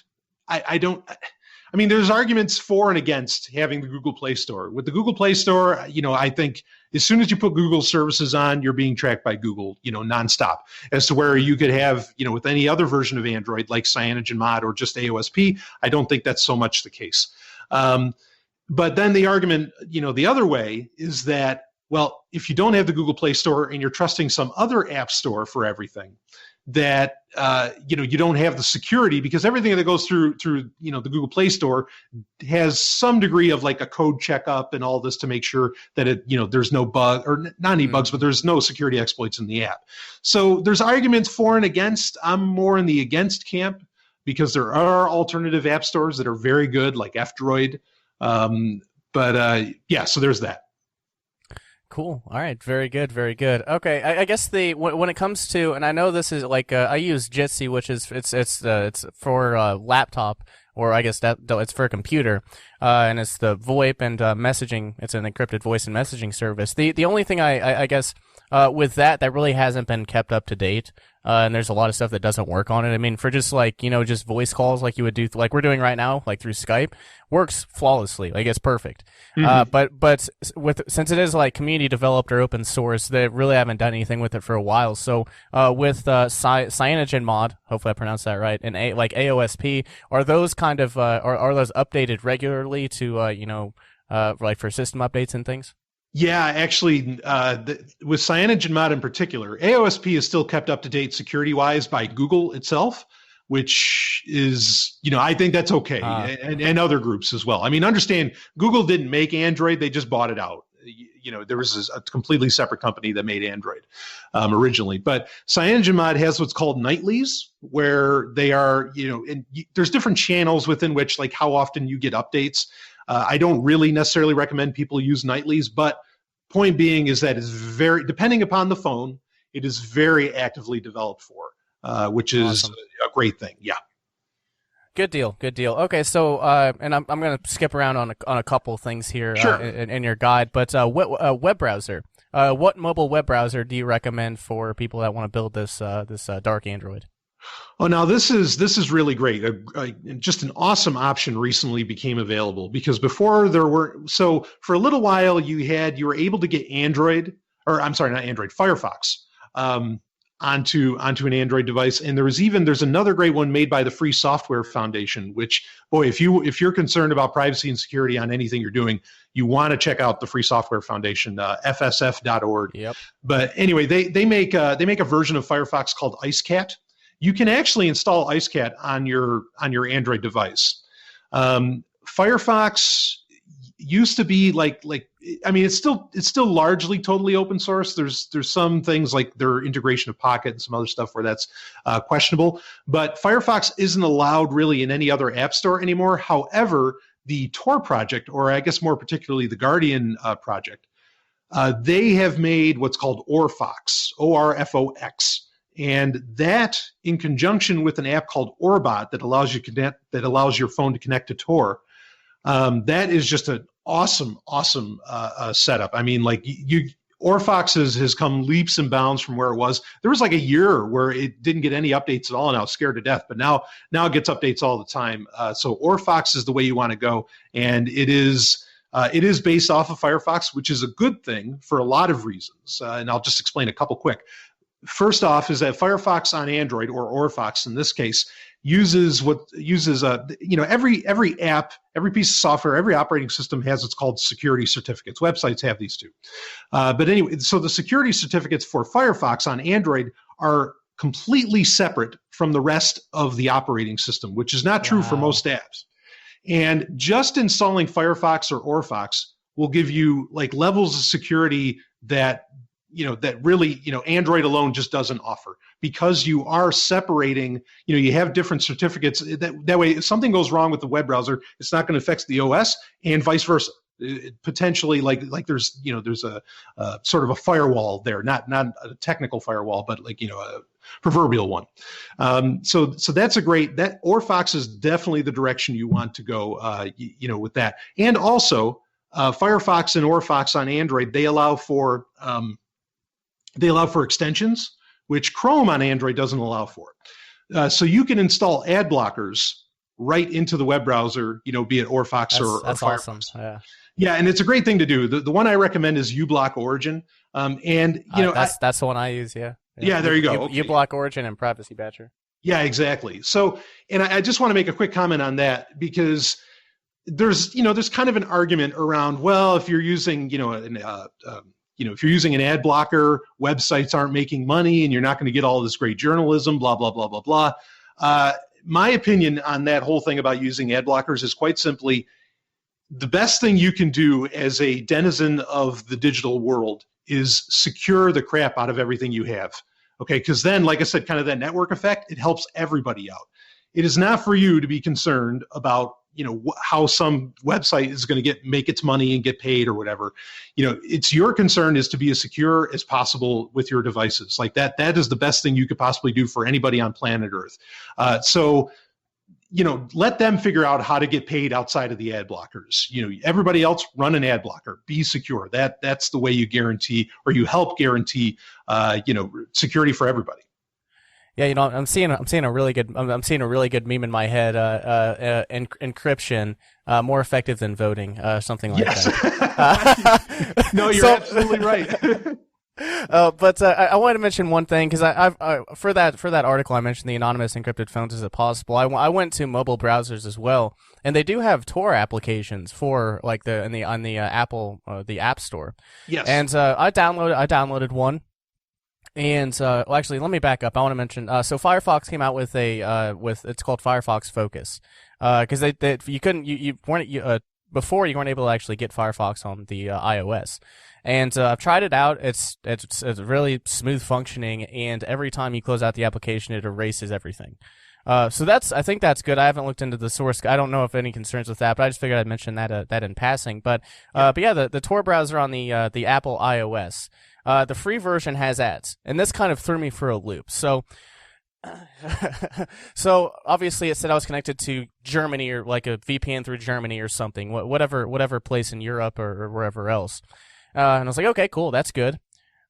I mean, there's arguments for and against having the Google Play Store. With the Google Play Store, I think as soon as you put Google services on, you're being tracked by Google, nonstop. As to where you could have, with any other version of Android, like CyanogenMod or just AOSP, I don't think that's so much the case. But then the argument, the other way is that, well, if you don't have the Google Play Store and you're trusting some other app store for everything, that you don't have the security, because everything that goes through the Google Play Store has some degree of like a code checkup and all this to make sure that there's no bug, or not any bugs, but there's no security exploits in the app. So there's arguments for and against. I'm more in the against camp because there are alternative app stores that are very good, like F-Droid. Yeah, so there's that. Cool. All right. Very good. Very good. Okay. I guess when it comes to, and I know this is like I use Jitsi, which is it's for laptop, or I guess that it's for a computer, and it's the VoIP and messaging. It's an encrypted voice and messaging service. The only thing I guess with that really hasn't been kept up to date, and there's a lot of stuff that doesn't work on it. I mean, for just like just voice calls like you would do, like we're doing right now, like through Skype, works flawlessly. Like it's perfect. But since it is like community developed or open source, they really haven't done anything with it for a while. So with CyanogenMod, hopefully I pronounced that right, and like AOSP, are those kind of are those updated regularly to like for system updates and things? Yeah, actually, with CyanogenMod in particular, AOSP is still kept up to date security-wise by Google itself, which is, I think that's okay, and other groups as well. I mean, understand, Google didn't make Android, they just bought it out. There was a completely separate company that made Android originally. But CyanogenMod has what's called nightlies, where they are, and there's different channels within which, like how often you get updates. I don't really necessarily recommend people use nightlies, but point being is that it's very, depending upon the phone, it is very actively developed for, which is awesome. A great thing. Yeah. Good deal. Good deal. Okay, so and I'm going to skip around on a couple things here sure. In your guide, but web browser. What mobile web browser do you recommend for people that want to build this dark Android? Oh, now this is really great. Just an awesome option recently became available, because before there were, so for a little while you were able to get Firefox onto an Android device, and there's another great one made by the Free Software Foundation, which, boy, if you're concerned about privacy and security on anything you're doing, you want to check out the Free Software Foundation, fsf.org. Yep. But anyway, they make a version of Firefox called IceCat. You can actually install IceCat on your Android device. Firefox used to be like I mean, it's still largely totally open source. There's some things like their integration of Pocket and some other stuff where that's questionable. But Firefox isn't allowed really in any other app store anymore. However, the Tor project, or I guess more particularly the Guardian project, they have made what's called Orfox, ORFOX. And that, in conjunction with an app called Orbot that allows your phone to connect to Tor, that is just an awesome setup. I mean, like Orfox has come leaps and bounds from where it was. There was like a year where it didn't get any updates at all, and I was scared to death. But now it gets updates all the time. So Orfox is the way you want to go, and it is based off of Firefox, which is a good thing for a lot of reasons. And I'll just explain a couple quick. First off is that Firefox on Android, or Orfox in this case, uses every app, every piece of software, every operating system has what's called security certificates. Websites have these too. But anyway, so the security certificates for Firefox on Android are completely separate from the rest of the operating system, which is not true for most apps. And just installing Firefox or Orfox will give you like levels of security that really, Android alone just doesn't offer, because you are separating, you have different certificates. That way, if something goes wrong with the web browser, it's not going to affect the OS, and vice versa. Potentially, like there's a sort of a firewall there, not a technical firewall, but like, a proverbial one. So that's that Orfox is definitely the direction you want to go, with that. And also, Firefox and Orfox on Android, they allow for extensions, which Chrome on Android doesn't allow for. So you can install ad blockers right into the web browser, be it Orfox or That's Firefox. awesome. Yeah. Yeah, and it's a great thing to do. The one I recommend is uBlock Origin. That's the one I use. Yeah. Yeah, there you go. You block Origin and Privacy Badger. Yeah, exactly. So, and I just want to make a quick comment on that because there's kind of an argument around, well, if you're using, if you're using an ad blocker, websites aren't making money and you're not going to get all this great journalism, blah, blah, blah, blah, blah. My opinion on that whole thing about using ad blockers is quite simply the best thing you can do as a denizen of the digital world is secure the crap out of everything you have. Okay, because then, like I said, kind of that network effect, it helps everybody out. It is not for you to be concerned about, how some website is going to make its money and get paid or whatever. It's your concern is to be as secure as possible with your devices. Like that is the best thing you could possibly do for anybody on planet Earth. So let them figure out how to get paid outside of the ad blockers. Everybody else run an ad blocker, be secure. That's the way you guarantee or you help guarantee, security for everybody. Yeah, I'm seeing a really good meme in my head. Encryption more effective than voting, something like that. No, you're absolutely right. But I wanted to mention one thing because I for that article I mentioned the anonymous encrypted phones. Is it possible? I went to mobile browsers as well, and they do have Tor applications for like on the Apple the App Store. Yes. And I downloaded one. And actually, let me back up. I want to mention. So Firefox came out with it's called Firefox Focus, because you couldn't before you weren't able to actually get Firefox on the iOS, and I've tried it out. It's really smooth functioning, and every time you close out the application, it erases everything. So I think that's good. I haven't looked into the source. I don't know if any concerns with that, but I just figured I'd mention that in passing. But the Tor browser on the Apple iOS. The free version has ads, and this kind of threw me for a loop. So obviously it said I was connected to Germany or like a VPN through Germany or something, whatever place in Europe or wherever else. And I was like, okay, cool, that's good.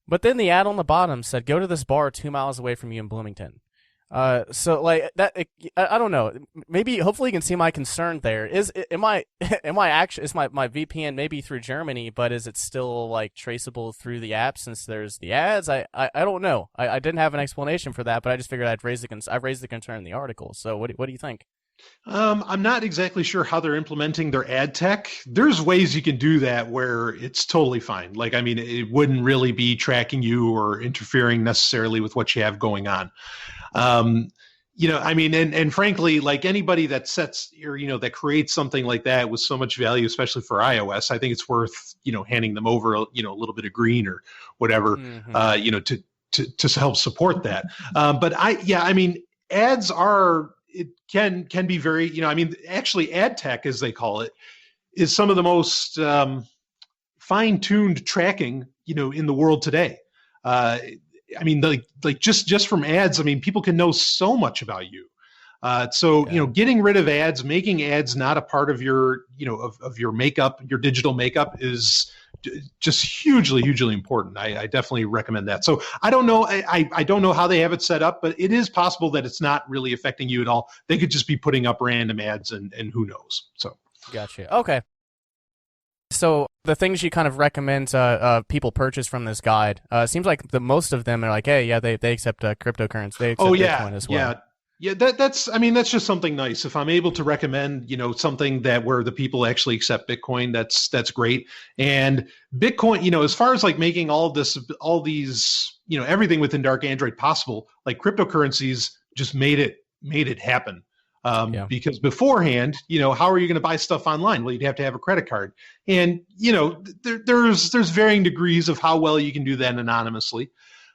But then the ad on the bottom said, go to this bar 2 miles away from you in Bloomington. So like that, I don't know. Maybe, hopefully, you can see my concern there. Is my VPN maybe through Germany, but is it still like traceable through the app since there's the ads? I don't know. I didn't have an explanation for that, but I just figured I'd raise the concern in the article. So what do you think? I'm not exactly sure how they're implementing their ad tech. There's ways you can do that where it's totally fine. Like, I mean, it wouldn't really be tracking you or interfering necessarily with what you have going on. I mean, and frankly, like anybody that sets or, that creates something like that with so much value, especially for iOS, I think it's worth, handing them over, a little bit of green or whatever, to help support that. But ads can be very, actually ad tech, as they call it, is some of the most fine-tuned tracking, in the world today. Just from ads, people can know so much about you. Getting rid of ads, making ads not a part of your, of your makeup, your digital makeup is just hugely, hugely important. I definitely recommend that. So I don't know. I don't know how they have it set up, but it is possible that it's not really affecting you at all. They could just be putting up random ads and who knows. So. Gotcha. Okay. So the things you kind of recommend people purchase from this guide, seems like most of them are like, hey, yeah, they accept cryptocurrency. They accept Bitcoin as well. Yeah, that's just something nice. If I'm able to recommend, something where the people actually accept Bitcoin, that's great. And Bitcoin, as far as like making all these, everything within dark Android possible, like cryptocurrencies just made it happen. Because beforehand, how are you going to buy stuff online? Well, you'd have to have a credit card. And, there's varying degrees of how well you can do that anonymously.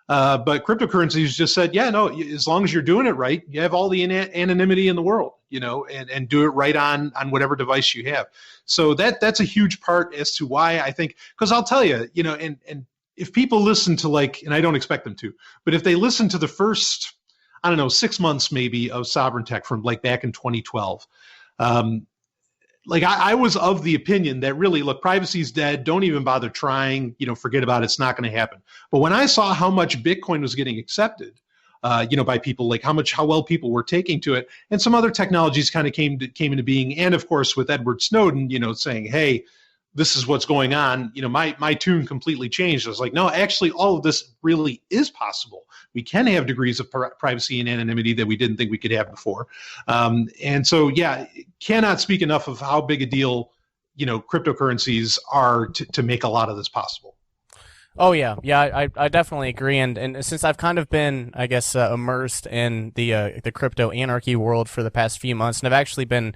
But cryptocurrencies just said, yeah, no, as long as you're doing it right, you have all the anonymity in the world, and do it right on whatever device you have. So that's a huge part as to why I think, because I'll tell you, and if people listen to and I don't expect them to, but if they listen to the first, 6 months maybe of Sovereign Tech from back in 2012, I was of the opinion that really, look, privacy's dead. Don't even bother trying, forget about it. It's not going to happen. But when I saw how much Bitcoin was getting accepted, by people, like how well people were taking to it. And some other technologies kind of came into being. And of course, with Edward Snowden, saying, hey, this is what's going on, my tune completely changed. I was like, no, actually, all of this really is possible. We can have degrees of privacy and anonymity that we didn't think we could have before. And so, cannot speak enough of how big a deal, cryptocurrencies are to make a lot of this possible. Oh yeah, I definitely agree, and since I've kind of been, I guess, immersed in the crypto anarchy world for the past few months, and I've actually been,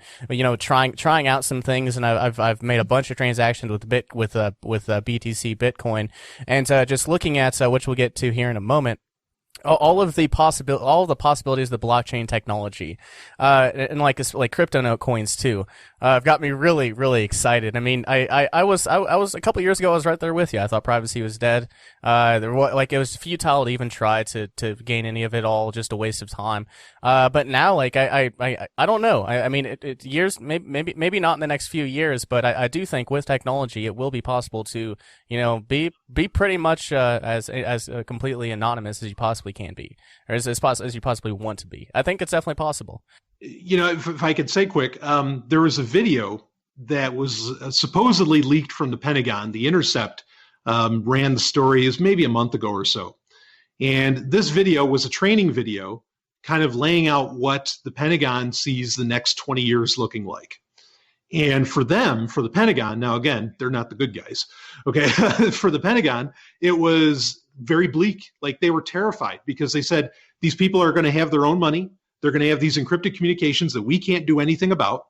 trying out some things, and I've made a bunch of transactions with BTC Bitcoin, and just looking at which we'll get to here in a moment. All of the possibilities of the blockchain technology, and like crypto note coins too, have got me really, really excited. I mean, I was a couple years ago, I was right there with you. I thought privacy was dead. It was futile to even try to gain any of it all, just a waste of time. But now, I don't know. I mean, years, maybe not in the next few years, but I do think with technology, it will be possible to, be pretty much, as completely anonymous as you possibly can be, or as you possibly want to be. I think it's definitely possible. If I could say quick, there was a video that was supposedly leaked from the Pentagon. The Intercept ran the story is maybe a month ago or so. And this video was a training video kind of laying out what the Pentagon sees the next 20 years looking like. And for the Pentagon, now again, they're not the good guys, okay? For the Pentagon, it was very bleak. Like, they were terrified because they said these people are going to have their own money. They're going to have these encrypted communications that we can't do anything about.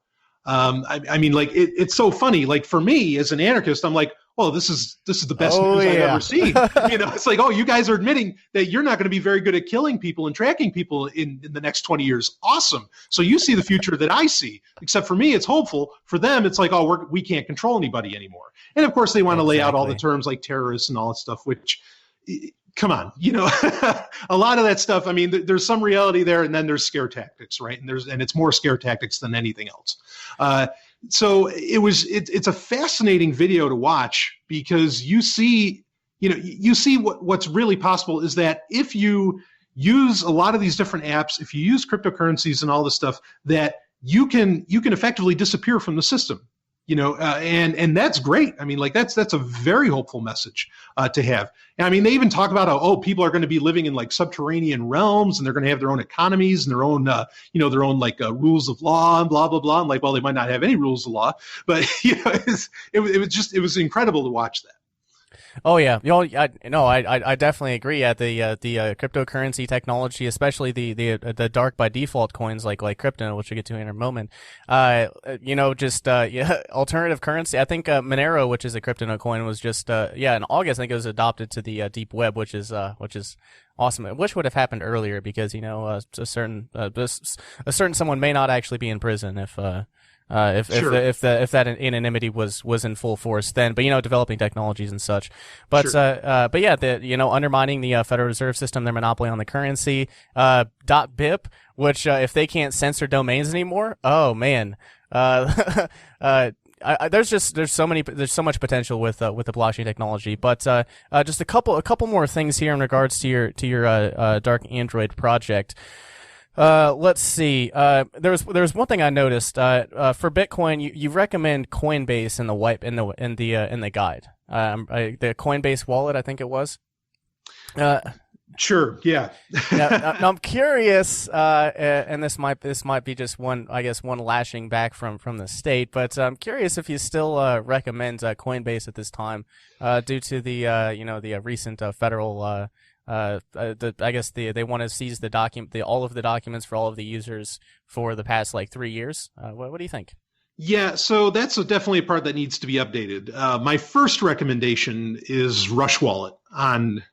I mean, like, it's so funny. Like, for me as an anarchist, I'm like, oh, this is the best news I've ever seen. It's like, oh, you guys are admitting that you're not going to be very good at killing people and tracking people in the next 20 years. Awesome. So you see the future that I see. Except for me, it's hopeful. For them, it's like, oh, we can't control anybody anymore. And of course, they want to lay out all the terms like terrorists and all that stuff, which, come on, a lot of that stuff. I mean, there's some reality there, and then there's scare tactics, right? And it's more scare tactics than anything else. So it's a fascinating video to watch because you see what's really possible is that if you use a lot of these different apps, if you use cryptocurrencies and all this stuff, that you can effectively disappear from the system. And that's great. I mean, like, that's a very hopeful message to have. And I mean, they even talk about how, people are going to be living in like subterranean realms, and they're going to have their own economies and their own, rules of law and blah blah blah. I'm like, well, they might not have any rules of law, but it was incredible to watch that. Oh yeah, I definitely agree. At the cryptocurrency technology, especially the dark by default coins like crypto, which we'll get to in a moment. Alternative currency. I think Monero, which is a crypto coin, was just in August. I think it was adopted to the deep web, which is awesome. I wish would have happened earlier because a certain someone may not actually be in prison if that anonymity was in full force then, but developing technologies and such, but undermining the Federal Reserve System, their monopoly on the currency, .bip, which if they can't censor domains anymore, oh man, there's so much potential with the blockchain technology, but just a couple more things here in regards to your dark Android project. Let's see. There was one thing I noticed. For Bitcoin, you recommend Coinbase in the guide. The Coinbase wallet, I think it was. Sure. Yeah. now I'm curious, and this might be just one lashing back from the state, but I'm curious if you still recommend Coinbase at this time, due to the recent federal. They want to seize all of the documents for all of the users for the past 3 years. What do you think? Yeah, so that's definitely a part that needs to be updated. My first recommendation is Rush Wallet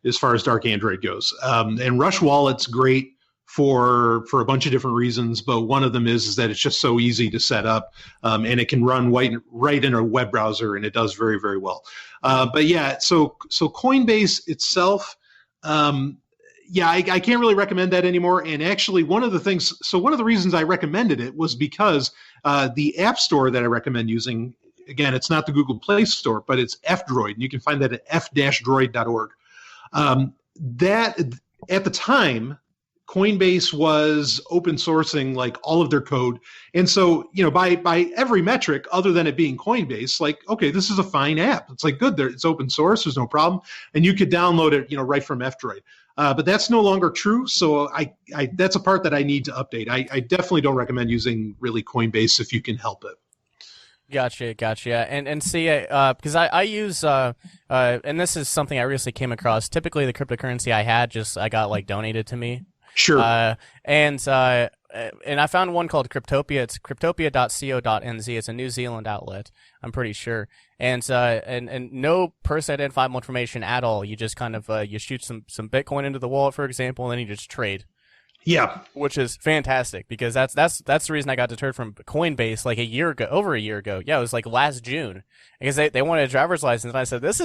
as far as dark Android goes. And Rush Wallet's great for a bunch of different reasons, but one of them is that it's just so easy to set up, and it can run right in a web browser, and it does very, very well. So Coinbase itself. I can't really recommend that anymore. And actually, one of the reasons I recommended it was because the app store that I recommend using, again, it's not the Google Play Store, but it's F-Droid, and you can find that at f-droid.org. That at the time, Coinbase was open sourcing like all of their code. And so, by every metric other than it being Coinbase, like, okay, this is a fine app. It's like good. It's open source. There's no problem. And you could download it, right from F-Droid. But that's no longer true. So I that's a part that I need to update. I definitely don't recommend using really Coinbase if you can help it. Gotcha. And see, because I use, and this is something I recently came across. Typically, the cryptocurrency I got like donated to me. Sure. And I found one called Cryptopia. It's cryptopia.co.nz. It's a New Zealand outlet, I'm pretty sure. And no person identifiable information at all. You just kind of you shoot some Bitcoin into the wallet, for example, and then you just trade. Yeah, which is fantastic because that's the reason I got deterred from Coinbase like over a year ago. Yeah, it was like last June because they wanted a driver's license, and I said this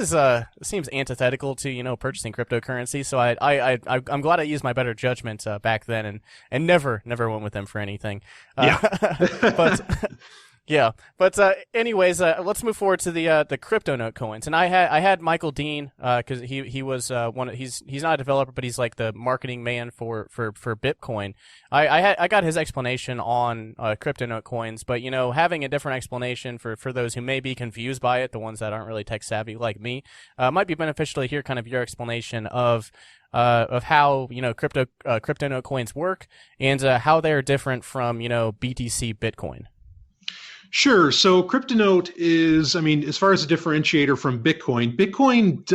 seems antithetical to purchasing cryptocurrency. So I'm glad I used my better judgment back then and never went with them for anything. Yeah, but. Yeah, but anyways, let's move forward to the crypto note coins. And I had Michael Dean because he was he's not a developer, but he's like the marketing man for BipCoin. I got his explanation on crypto note coins, but having a different explanation for those who may be confused by it, the ones that aren't really tech savvy like me, might be beneficial to hear kind of your explanation of how crypto note coins work and how they're different from BTC Bitcoin. Sure. So CryptoNote is, as far as a differentiator from Bitcoin, Bitcoin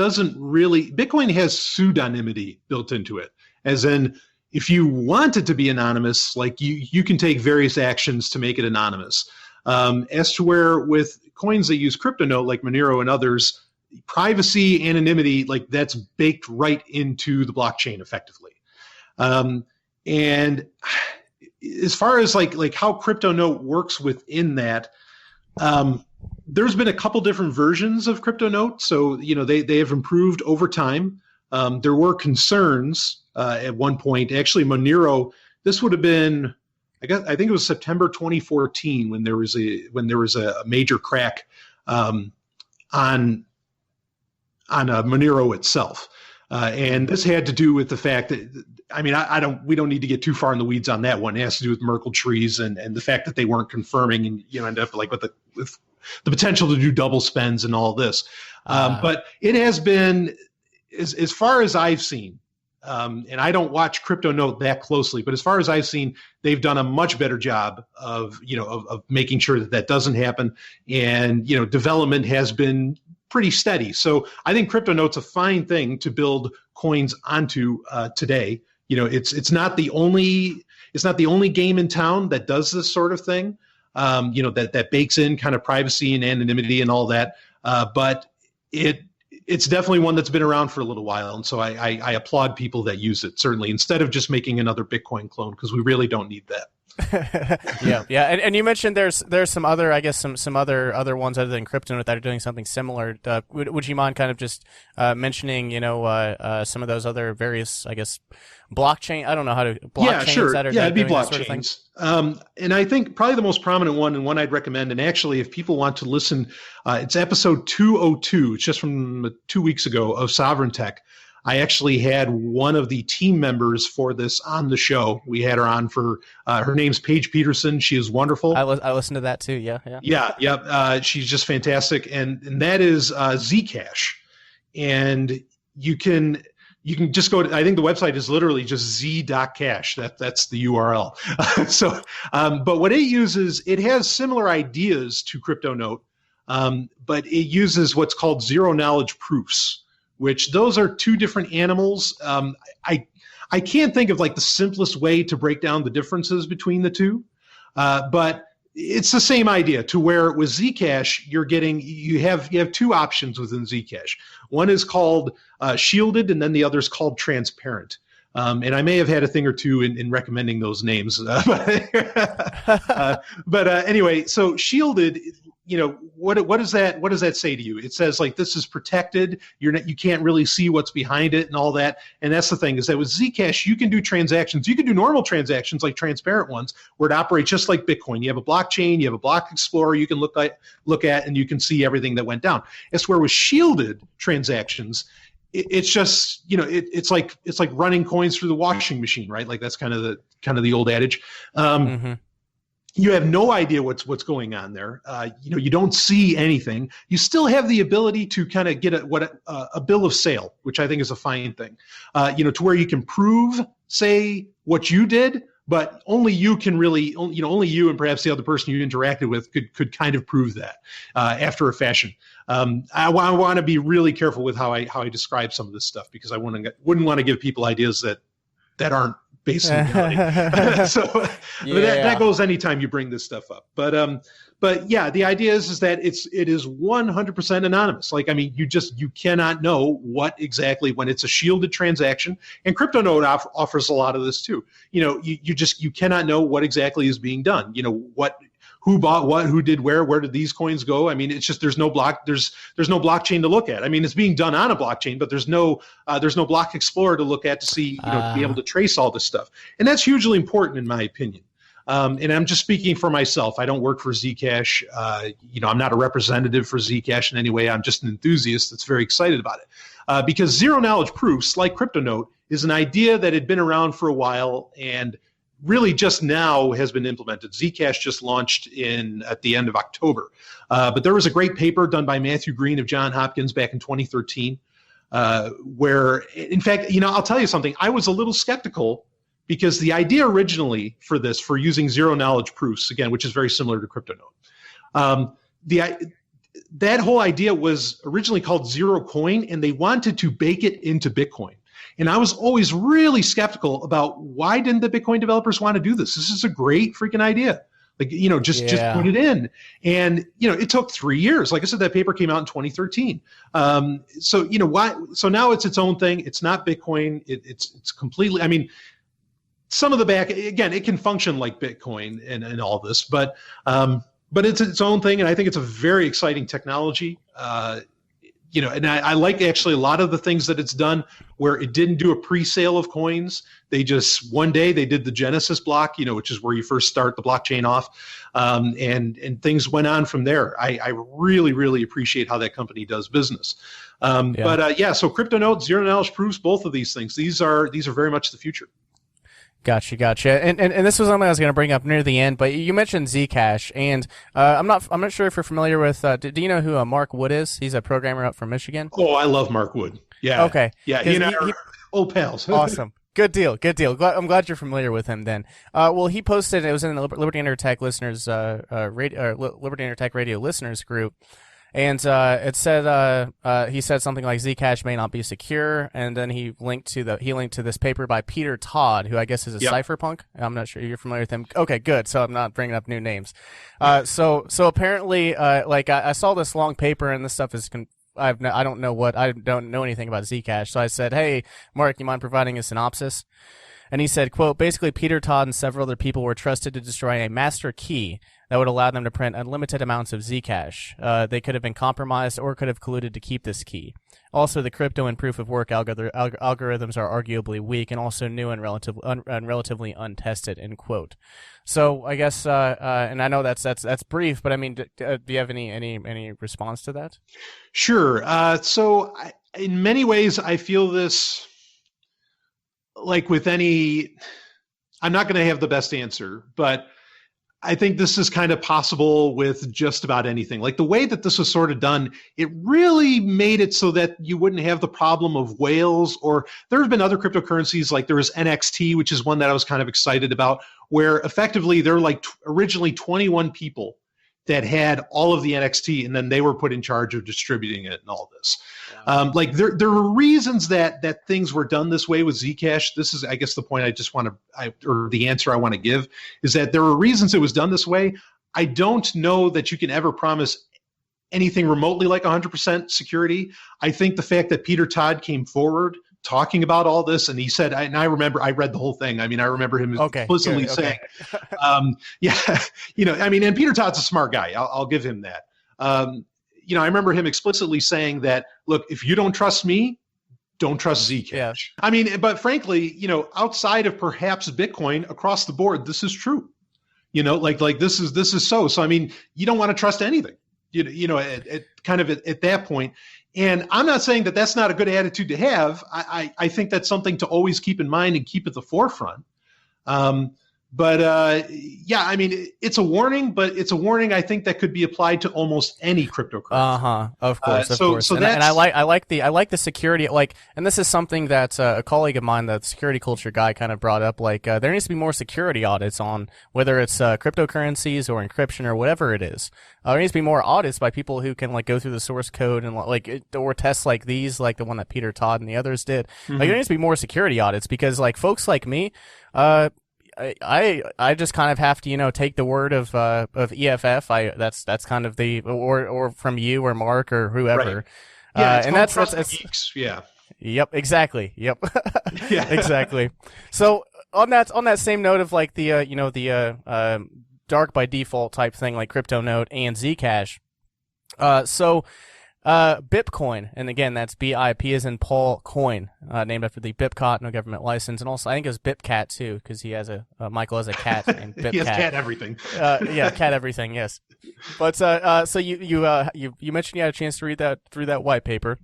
has pseudonymity built into it. As in, if you want it to be anonymous, like you can take various actions to make it anonymous. As to where with coins that use CryptoNote, like Monero and others, privacy, anonymity, like that's baked right into the blockchain effectively. And as far as like how CryptoNote works within that, there's been a couple different versions of CryptoNote. So, they have improved over time. There were concerns at one point. Actually, Monero, this would have been, I think it was September 2014 when there was a major crack on Monero itself. And this had to do with the fact that, we don't need to get too far in the weeds on that one. It has to do with Merkle trees and the fact that they weren't confirming and, end up like with the potential to do double spends and all this. But it has been, as far as I've seen, and I don't watch CryptoNote that closely, but as far as I've seen, they've done a much better job of making sure that doesn't happen. And, development has been pretty steady. So I think CryptoNote's a fine thing to build coins onto today. It's not the only game in town that does this sort of thing. That bakes in kind of privacy and anonymity and all that. But it's definitely one that's been around for a little while. And so I applaud people that use it, certainly, instead of just making another Bitcoin clone, because we really don't need that. Yeah. And you mentioned there's some other, I guess, some other ones other than CryptoNote that are doing something similar. Would you mind kind of just mentioning, some of those other various, I guess, blockchain? I don't know how to blockchains. Yeah, sure. That are it'd be blockchains. Sort of and I think probably the most prominent one and one I'd recommend, and actually if people want to listen, it's episode 202. It's just from 2 weeks ago of Sovereign Tech. I actually had one of the team members for this on the show. We had her on for, her name's Paige Peterson. She is wonderful. I listened to that too. Yeah. She's just fantastic. And that is Zcash. And you can just go to, I think the website is literally just z.cash. That's the URL. But what it uses, it has similar ideas to CryptoNote, but it uses what's called zero knowledge proofs, which those are two different animals. I can't think of like the simplest way to break down the differences between the two, but it's the same idea to where with Zcash, you have two options within Zcash. One is called shielded, and then the other is called transparent. And I may have had a thing or two in recommending those names. But anyway, so shielded, what does that say to you? It says like this is protected. You can't really see what's behind it and all that. And that's the thing, is that with Zcash, you can do transactions. You can do normal transactions like transparent ones where it operates just like Bitcoin. You have a blockchain, you have a block explorer you can look at, and you can see everything that went down. It's where with shielded transactions, it's just, it's like running coins through the washing machine, right? Like that's kind of the old adage. You have no idea what's going on there. You don't see anything. You still have the ability to kind of get a bill of sale, which I think is a fine thing. To where you can prove, say, what you did, but only you can really, only you and perhaps the other person you interacted with could kind of prove that after a fashion. I want to be really careful with how I describe some of this stuff, because I wouldn't want to give people ideas that aren't based in reality. So that goes anytime you bring this stuff up. But yeah, the idea is that it is 100% anonymous. Like, I mean, you cannot know what exactly, when it's a shielded transaction, and CryptoNote offers a lot of this too. You cannot know what exactly is being done. Who bought what, who did where did these coins go? I mean, it's just there's no blockchain to look at. I mean, it's being done on a blockchain, but there's no block explorer to look at to see, to be able to trace all this stuff. And that's hugely important in my opinion. And I'm just speaking for myself. I don't work for Zcash. I'm not a representative for Zcash in any way. I'm just an enthusiast that's very excited about it. Because zero knowledge proofs, like CryptoNote, is an idea that had been around for a while and really just now has been implemented. Zcash just launched at the end of October. But there was a great paper done by Matthew Green of Johns Hopkins back in 2013, where, in fact, I'll tell you something. I was a little skeptical, because the idea originally for using zero knowledge proofs, again, which is very similar to CryptoNote, that whole idea was originally called Zero Coin, and they wanted to bake it into Bitcoin. And I was always really skeptical about, why didn't the Bitcoin developers want to do this? This is a great freaking idea. Like, just put it in. And, it took 3 years. Like I said, that paper came out in 2013. So now it's its own thing. It's not Bitcoin. It's completely, I mean, some of the back, again, it can function like Bitcoin and all this, but it's its own thing. And I think it's a very exciting technology. And I like actually a lot of the things that it's done, where it didn't do a pre-sale of coins. They just, one day they did the Genesis block, which is where you first start the blockchain off. And things went on from there. I really, really appreciate how that company does business. So CryptoNote, zero knowledge proofs, both of these things, these are very much the future. Gotcha. And this was something I was going to bring up near the end, but you mentioned Zcash, and I'm not sure if you're familiar with. Do you know who Mark Wood is? He's a programmer up from Michigan. Oh, I love Mark Wood. Yeah. Okay. Yeah. He and I are old pals. Awesome. Good deal. I'm glad you're familiar with him then. Well, he posted. It was in the Liberty Under Attack listeners, Liberty Under Attack radio listeners group. And it said he said something like Zcash may not be secure, and then he linked to this paper by Peter Todd, who I guess is a cypherpunk. I'm not sure you're familiar with him. Okay, good. So I'm not bringing up new names. So apparently, I saw this long paper, and this stuff is I don't know anything about Zcash. So I said, hey, Mark, you mind providing a synopsis? And he said, quote, basically Peter Todd and several other people were trusted to destroy a master key that would allow them to print unlimited amounts of Zcash. They could have been compromised or could have colluded to keep this key. Also, the crypto and proof-of-work algorithms are arguably weak and also new and relatively untested, end quote. So I guess, and I know that's brief, but I mean, do you have any response to that? Sure. In many ways, I feel this like with any, I'm not going to have the best answer, but I think this is kind of possible with just about anything. Like the way that this was sort of done, it really made it so that you wouldn't have the problem of whales, or there have been other cryptocurrencies, like there was NXT, which is one that I was kind of excited about, where effectively there were like originally 21 people that had all of the NXT, and then they were put in charge of distributing it and all this. Wow. There were reasons that things were done this way with Zcash. This is, I guess, the point or the answer I want to give is that there were reasons it was done this way. I don't know that you can ever promise anything remotely like 100% security. I think the fact that Peter Todd came forward talking about all this, and he said, and I remember, I read the whole thing. I mean, I remember him explicitly saying, and Peter Todd's a smart guy. I'll give him that. I remember him explicitly saying that, look, if you don't trust me, don't trust Zcash. Yeah. I mean, but frankly, outside of perhaps Bitcoin, across the board, this is true. This is so. So I mean, you don't want to trust anything. At that point. And I'm not saying that that's not a good attitude to have. I think that's something to always keep in mind and keep at the forefront. Yeah, I mean, it's a warning, but it's a warning I think that could be applied to almost any cryptocurrency. Of course, of course. So and I like the security, and this is something that a colleague of mine, the security culture guy, kind of brought up. There needs to be more security audits on whether it's cryptocurrencies or encryption or whatever it is. There needs to be more audits by people who can go through the source code and or tests like these, like the one that Peter Todd and the others did. Mm-hmm. There needs to be more security audits because folks like me, I just kind of have to take the word of EFF. That's kind of the or from you or Mark or whoever. Right. Yeah, and that's geeks. Yeah. Yep. Exactly. Yep. Yeah. Exactly. So on that same note of the dark by default type thing like CryptoNote and Zcash. BipCoin, and again, that's BIP as in Paul Coin, named after the BipCot, no government license, and also I think it was BipCat too, because he has Michael has a cat named BipCat. He has cat everything. Yeah, cat everything. Yes, but so you mentioned you had a chance to read through that white paper.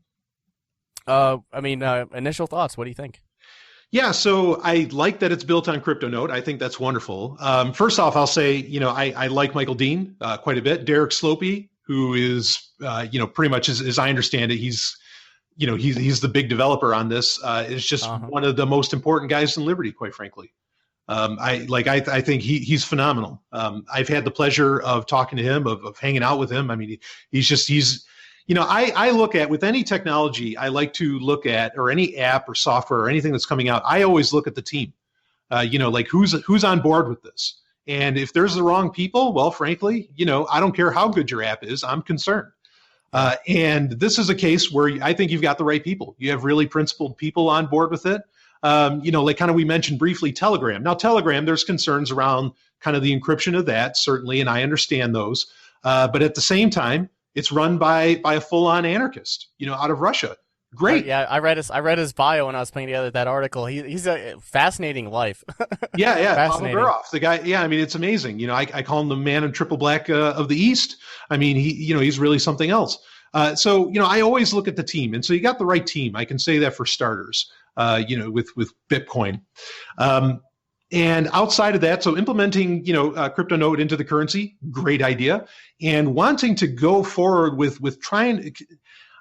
Initial thoughts. What do you think? Yeah, so I like that it's built on CryptoNote. I think that's wonderful. First off, I'll say, I like Michael Dean quite a bit. Derek Slopey, who is, pretty much as I understand it, he's the big developer on this, is just one of the most important guys in Liberty, quite frankly. I think he's phenomenal. I've had the pleasure of talking to him, of hanging out with him. I mean, I look at, with any technology, I like to look at, or any app or software or anything that's coming out, I always look at the team, who's on board with this. And if there's the wrong people, well, frankly, I don't care how good your app is, I'm concerned. And this is a case where I think you've got the right people. You have really principled people on board with it. We mentioned briefly Telegram. Now, Telegram, there's concerns around kind of the encryption of that, certainly, and I understand those. But at the same time, it's run by a full-on anarchist, out of Russia. Great. Yeah, I read his bio when I was putting together that article. He's a fascinating life. Yeah, fascinating. Pavel Durov, the guy. Yeah, I mean, it's amazing. I call him the man in triple black of the East. I mean, he's really something else. I always look at the team, and so you got the right team. I can say that for starters. With BipCoin. And outside of that, so implementing, CryptoNote into the currency, great idea. And wanting to go forward with trying.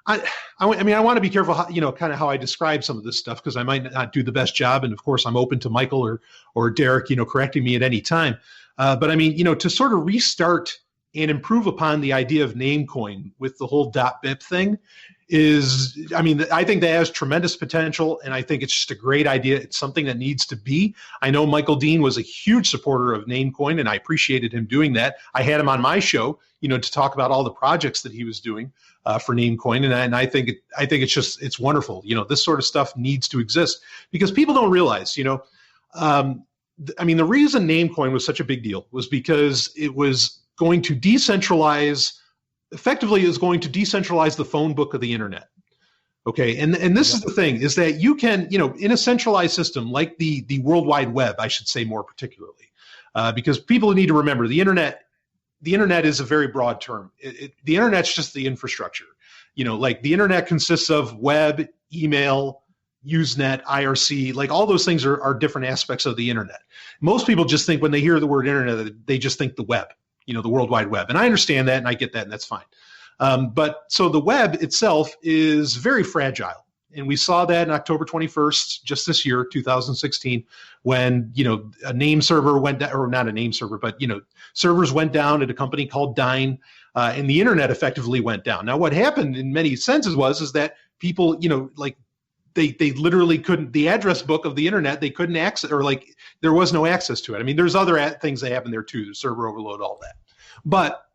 I want to be careful, kind of how I describe some of this stuff, because I might not do the best job. And of course, I'm open to Michael or Derek, correcting me at any time. But to sort of restart and improve upon the idea of Namecoin with the whole .bip thing I think that has tremendous potential, and I think it's just a great idea. It's something that needs to be. I know Michael Dean was a huge supporter of Namecoin, and I appreciated him doing that. I had him on my show, to talk about all the projects that he was doing for Namecoin, and I think it's wonderful. This sort of stuff needs to exist because people don't realize, the reason Namecoin was such a big deal was because it was going to decentralize the phone book of the internet. Okay, and this is the thing, is that you can, in a centralized system like the World Wide Web, I should say more particularly, because people need to remember the internet is a very broad term. The internet's just the infrastructure. The internet consists of web, email, Usenet, IRC, all those things are different aspects of the internet. Most people just think when they hear the word internet, they just think the web. The World Wide Web. And I understand that and I get that and that's fine. But so the web itself is very fragile. And we saw that on October 21st, just this year, 2016, when, a name server went down, or not a name server, but, servers went down at a company called Dyn, and the internet effectively went down. Now, what happened in many senses is that people, they literally couldn't, the address book of the internet, they couldn't access, or there was no access to it. There's other things that happen there too, the server overload, all that. But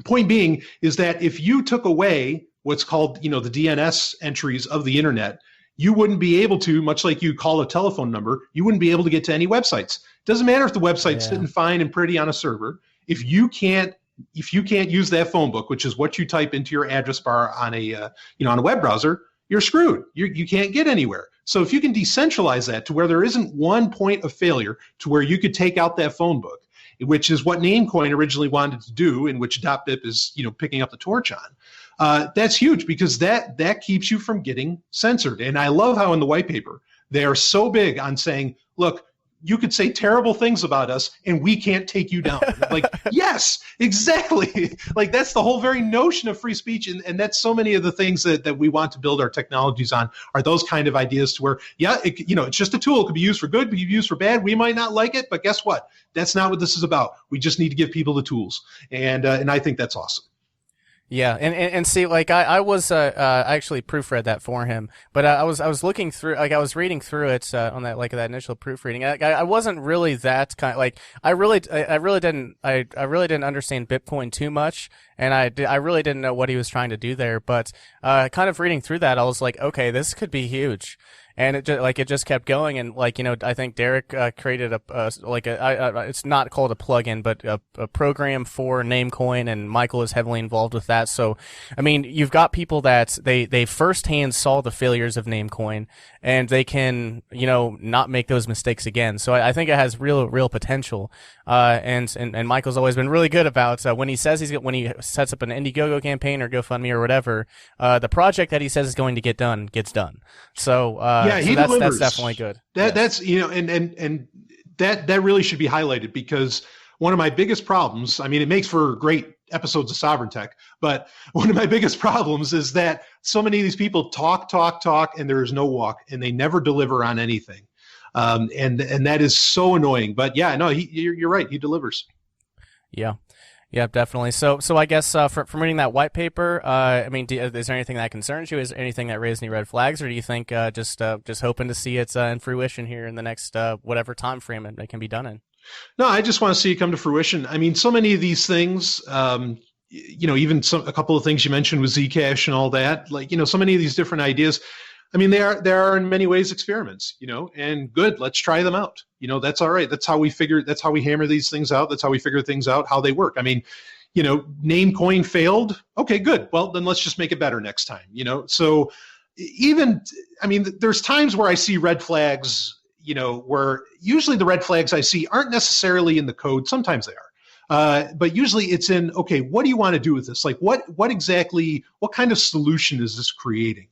point being is that if you took away what's called, the DNS entries of the internet, you wouldn't be able to, much like you call a telephone number, you wouldn't be able to get to any websites. Doesn't matter if the website's sitting fine and pretty on a server. If you can't use that phone book, which is what you type into your address bar on a web browser, you're screwed. You can't get anywhere. So if you can decentralize that to where there isn't one point of failure to where you could take out that phone book, which is what Namecoin originally wanted to do, and which .bip is picking up the torch that's huge because that keeps you from getting censored. And I love how in the white paper they are so big on saying, look, you could say terrible things about us and we can't take you down. Like, yes, exactly. Like, that's the whole very notion of free speech. And that's so many of the things that we want to build our technologies on are those kind of ideas to where, it's just a tool. It could be used for good, it could be used for bad. We might not like it, but guess what? That's not what this is about. We just need to give people the tools. And I think that's awesome. Yeah, and see, like I actually proofread that for him, but I was looking through, like I was reading through it on that that initial proofreading. I wasn't really that kind, like I really didn't understand BipCoin too much, and I really didn't know what he was trying to do there. But kind of reading through that, I was like, okay, this could be huge. And it just kept going, and I think Derek created it's not called a plugin, but a program for Namecoin, and Michael is heavily involved with that. So, I mean, you've got people that they firsthand saw the failures of Namecoin, and they can not make those mistakes again. So I think it has real potential. And Michael's always been really good about when he sets up an Indiegogo campaign or GoFundMe or whatever, the project that he says is going to get done gets done. So that's definitely good. That's and that really should be highlighted, because one of my biggest problems, I mean, it makes for great episodes of Sovereign Tech, but one of my biggest problems is that so many of these people talk, and there is no walk, and they never deliver on anything. And that is so annoying. But yeah, no, you're right. He delivers. Yeah, definitely. So I guess from reading that white paper, I mean, is there anything that concerns you? Is there anything that raised any red flags, or do you think just hoping to see it in fruition here in the next whatever time frame it can be done in? No, I just want to see it come to fruition. I mean, so many of these things, even a couple of things you mentioned with Zcash and all that, so many of these different ideas. I mean, they are in many ways experiments, and good. Let's try them out. That's all right. That's how we hammer these things out. That's how we figure things out, how they work. I mean, Namecoin failed. Okay, good. Well, then let's just make it better next time, So there's times where I see red flags, where usually the red flags I see aren't necessarily in the code. Sometimes they are. But usually it's in, okay, what do you want to do with this? Like what kind of solution is this creating?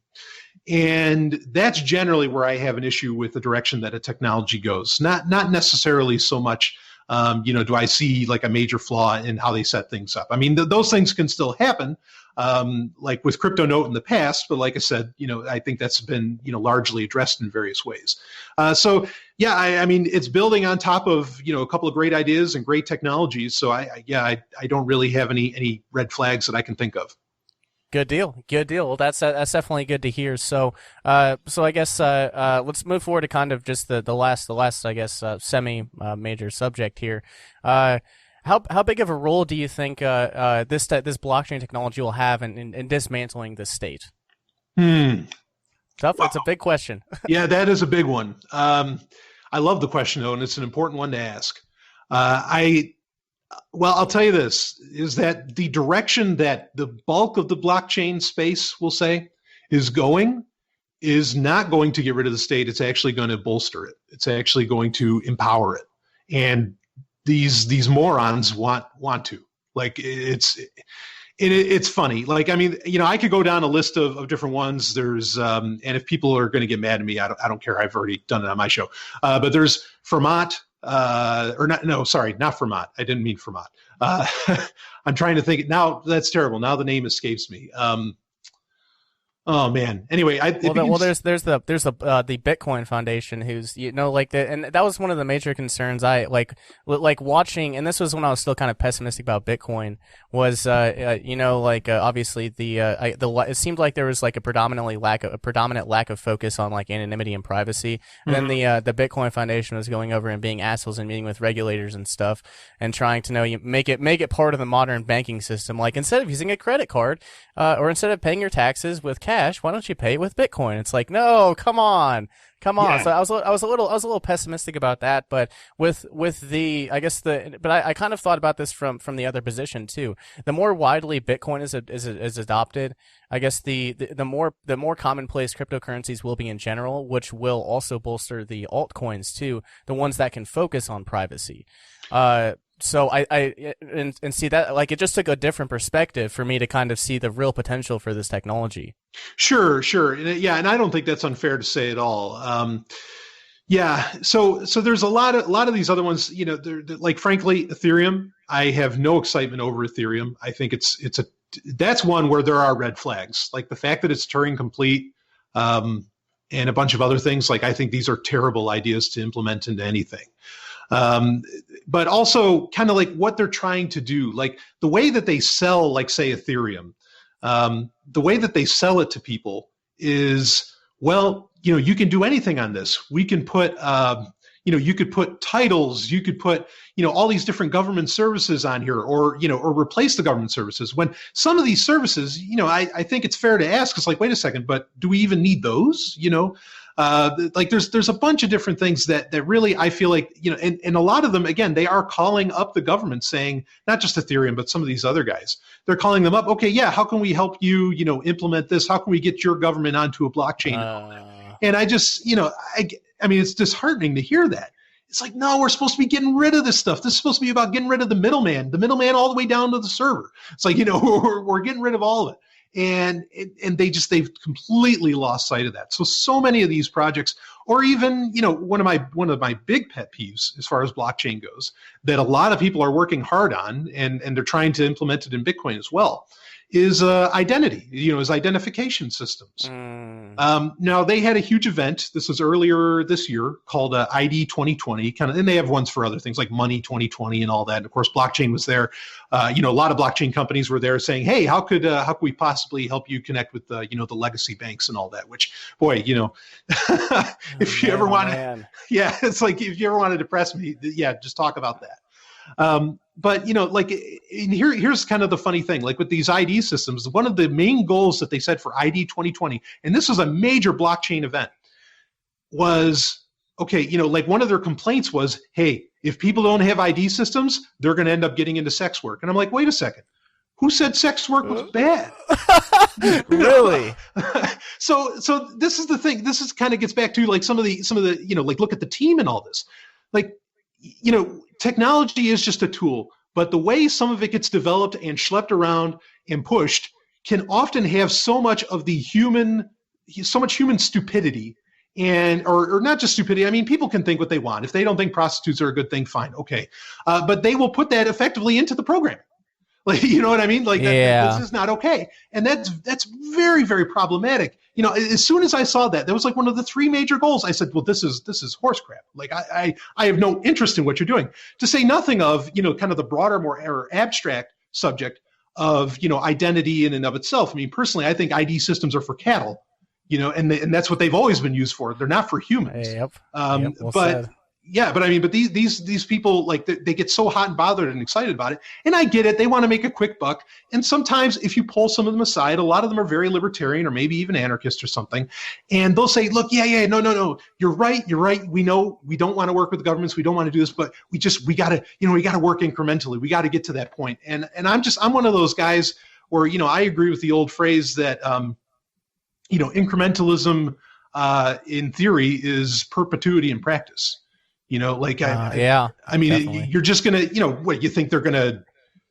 And that's generally where I have an issue with the direction that a technology goes. Not necessarily so much, do I see like a major flaw in how they set things up? I mean, those things can still happen, like with CryptoNote in the past. But like I said, I think that's been, largely addressed in various ways. So yeah, I mean, it's building on top of, a couple of great ideas and great technologies. So I don't really have any red flags that I can think of. Good deal. Well, that's definitely good to hear. So I guess let's move forward to kind of just the last I guess semi major subject here. How big of a role do you think this blockchain technology will have in dismantling the state? Tough. Wow. It's a big question. Yeah, that is a big one. I love the question though, and it's an important one to ask. Well, I'll tell you this, is that the direction that the bulk of the blockchain space, we'll say, is going is not going to get rid of the state. It's actually going to bolster it. It's actually going to empower it. And these morons want to. Like, it's funny. Like, I mean, I could go down a list of different ones. There's, and if people are going to get mad at me, I don't care. I've already done it on my show. But there's Fermat. Not Fermat. I didn't mean Fermat. I'm trying to think. Now that's terrible. Now the name escapes me. Oh man. Anyway, there's the BipCoin Foundation, who's and that was one of the major concerns I like watching, and this was when I was still kind of pessimistic about Bitcoin. Was obviously it seemed like there was like a predominant lack of focus on like anonymity and privacy, and then the BipCoin Foundation was going over and being assholes and meeting with regulators and stuff and trying to make it part of the modern banking system. Like, instead of using a credit card or instead of paying your taxes with cash, why don't you pay it with Bitcoin? It's like, no, come on. Yeah. So I was a little pessimistic about that, but with I kind of thought about this from the other position too. The more widely Bitcoin is adopted, I guess the more commonplace cryptocurrencies will be in general, which will also bolster the altcoins too, the ones that can focus on privacy. So and see that, like, it just took a different perspective for me to kind of see the real potential for this technology. Sure. Yeah, and I don't think that's unfair to say at all. Yeah, so there's a lot of these other ones. They're like, frankly, Ethereum. I have no excitement over Ethereum. I think that's one where there are red flags, like the fact that it's Turing complete, and a bunch of other things. Like, I think these are terrible ideas to implement into anything. But also kind of like what they're trying to do, like the way that they sell, like, say, Ethereum, the way that they sell it to people is, well, you can do anything on this. We can put, you could put titles, you could put, all these different government services on here, or replace the government services. When some of these services, I think it's fair to ask, it's like, wait a second, but do we even need those? Like there's a bunch of different things that really, I feel like, and a lot of them, again, they are calling up the government saying, not just Ethereum, but some of these other guys, they're calling them up. Okay, yeah, how can we help you, implement this? How can we get your government onto a blockchain and all that? And I just, I mean, it's disheartening to hear that. It's like, no, we're supposed to be getting rid of this stuff. This is supposed to be about getting rid of the middleman all the way down to the server. It's like, we're getting rid of all of it. And they've completely lost sight of that. So many of these projects, or even, one of my big pet peeves as far as blockchain goes, that a lot of people are working hard on, and they're trying to implement it in Bitcoin as well, is identity, is identification systems. Now, they had a huge event. This was earlier this year called ID 2020, and they have ones for other things like Money 2020 and all that. And of course, blockchain was there. A lot of blockchain companies were there saying, hey, how could we possibly help you connect with the legacy banks and all that, which, boy, if you ever want to, yeah, it's like, if you ever want to depress me, yeah, just talk about that. But, like, here's kind of the funny thing, like with these ID systems, one of the main goals that they said for ID 2020, and this was a major blockchain event, was, okay, like one of their complaints was, hey, if people don't have ID systems, they're going to end up getting into sex work. And I'm like, wait a second. Who said sex work was bad? Really? So this is the thing. This is kind of gets back to like some of the, like, look at the team and all this. Like, technology is just a tool, but the way some of it gets developed and schlepped around and pushed can often have so much human stupidity, and or not just stupidity. I mean, people can think what they want. If they don't think prostitutes are a good thing, fine, okay, but they will put that effectively into the program. Like, you know what I mean? Like, this is not okay. And that's very, very problematic. As soon as I saw that was like one of the three major goals. I said, well, this is horse crap. Like, I have no interest in what you're doing. To say nothing of, kind of the broader, more abstract subject of, identity in and of itself. I mean, personally, I think ID systems are for cattle, and that's what they've always been used for. They're not for humans. Yep. Well but said. Yeah, but I mean, but these people, like, they get so hot and bothered and excited about it. And I get it. They want to make a quick buck. And sometimes if you pull some of them aside, a lot of them are very libertarian or maybe even anarchist or something. And they'll say, look, no. You're right. We know we don't want to work with the governments. We don't want to do this, but we got to work incrementally. We got to get to that point. And I'm one of those guys where, I agree with the old phrase that, incrementalism in theory is perpetuity in practice. I mean, definitely. You're just going to, what, you think they're going to,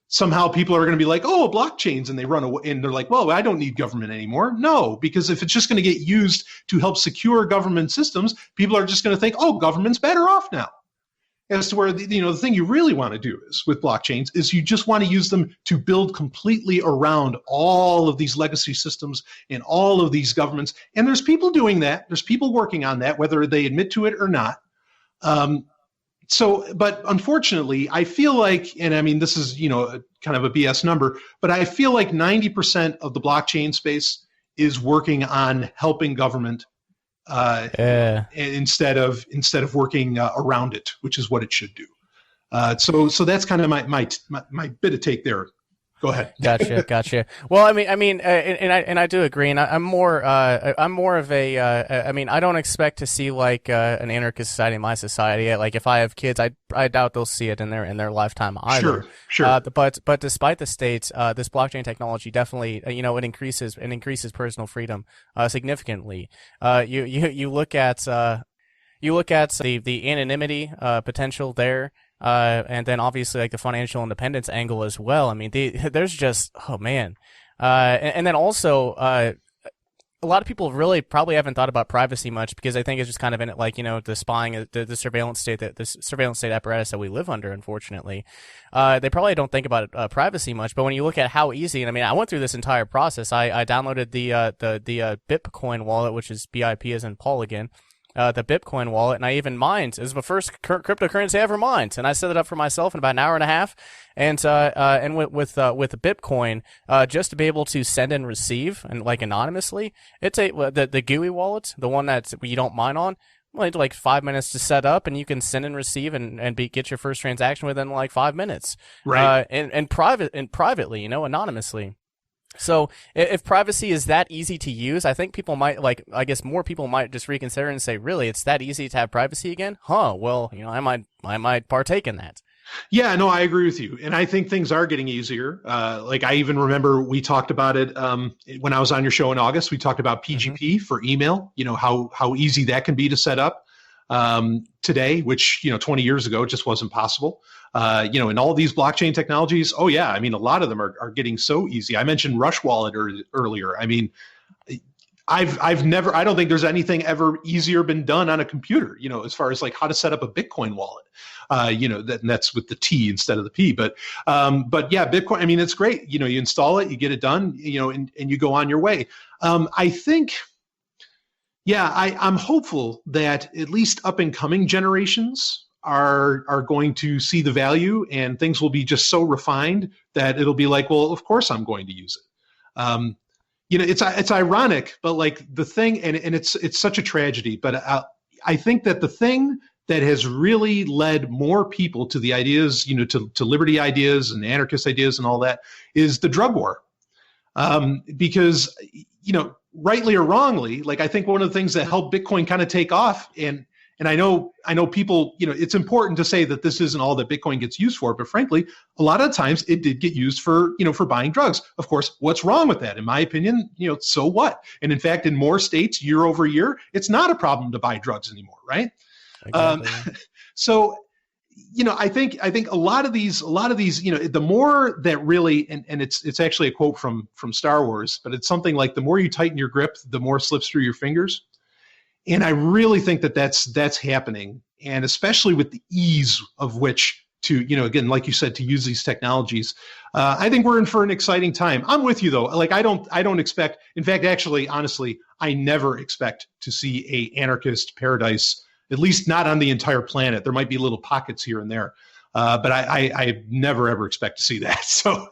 somehow people are going to be like, oh, blockchains, and they run away, and they're like, well, I don't need government anymore. No, because if it's just going to get used to help secure government systems, people are just going to think, oh, government's better off now. As to where, the thing you really want to do is with blockchains is you just want to use them to build completely around all of these legacy systems and all of these governments. And there's people doing that. There's people working on that, whether they admit to it or not. But unfortunately, I feel like, and I mean, this is, kind of a BS number, but I feel like 90% of the blockchain space is working on helping government, instead of working around it, which is what it should do. So that's kind of my bit of take there. Go ahead. Gotcha. Well, I mean, and I do agree, and I'm more of a, I mean, I don't expect to see like an anarchist society in my society. Like, if I have kids, I doubt they'll see it in their lifetime either. Sure. But despite the states, this blockchain technology definitely, it increases personal freedom significantly. You look at the anonymity potential there. and then obviously like the financial independence angle as well. I mean, there's just, oh man, and then also a lot of people really probably haven't thought about privacy much because I think it's just kind of in it, like, the spying, the surveillance state, the surveillance state apparatus that we live under, unfortunately. They probably don't think about privacy much, but when you look at how easy, and I mean, I went through this entire process. I downloaded the BipCoin wallet, which is BIP as in Paul again. The BipCoin wallet, and I even mined. It was my first cryptocurrency I ever mined, and I set it up for myself in about an hour and a half. And with BipCoin, just to be able to send and receive and like anonymously, it's the GUI wallet, the one that you don't mine on. Well, it's like 5 minutes to set up, and you can send and receive and get your first transaction within like 5 minutes. Right. And privately, anonymously. So if privacy is that easy to use, I think people might I guess more people might just reconsider and say, really, it's that easy to have privacy again? Well, I might partake in that. Yeah, no, I agree with you. And I think things are getting easier. I even remember we talked about it when I was on your show in August. We talked about PGP for email, how easy that can be to set up today, which, 20 years ago just wasn't possible. And all these blockchain technologies, oh yeah, I mean, a lot of them are getting so easy. I mentioned Rush Wallet earlier. I mean, I don't think there's anything ever easier been done on a computer, as far as like how to set up a Bitcoin wallet, that's with the T instead of the P, but yeah, Bitcoin, I mean, it's great. You install it, you get it done, and you go on your way. I think, yeah, I'm hopeful that at least up and coming generations are going to see the value, and things will be just so refined that it'll be like, well, of course I'm going to use it. It's ironic, but like the thing, and it's such a tragedy, but I think that the thing that has really led more people to the ideas, to liberty ideas and anarchist ideas and all that is the drug war. Because, rightly or wrongly, like I think one of the things that helped Bitcoin kind of take off, and I know people, it's important to say that this isn't all that Bitcoin gets used for, but frankly, a lot of times it did get used for buying drugs. Of course, what's wrong with that? In my opinion, so what? And in fact, in more states year over year, it's not a problem to buy drugs anymore, right? Exactly. So, I think a lot of these, the more that really, and it's actually a quote from Star Wars, but it's something like the more you tighten your grip, the more slips through your fingers. And I really think that that's happening, and especially with the ease of which to, again, like you said, to use these technologies. I think we're in for an exciting time. I'm with you though. Like I don't expect, in fact, actually, honestly, I never expect to see a anarchist paradise, at least not on the entire planet. There might be little pockets here and there. But I never ever expect to see that. So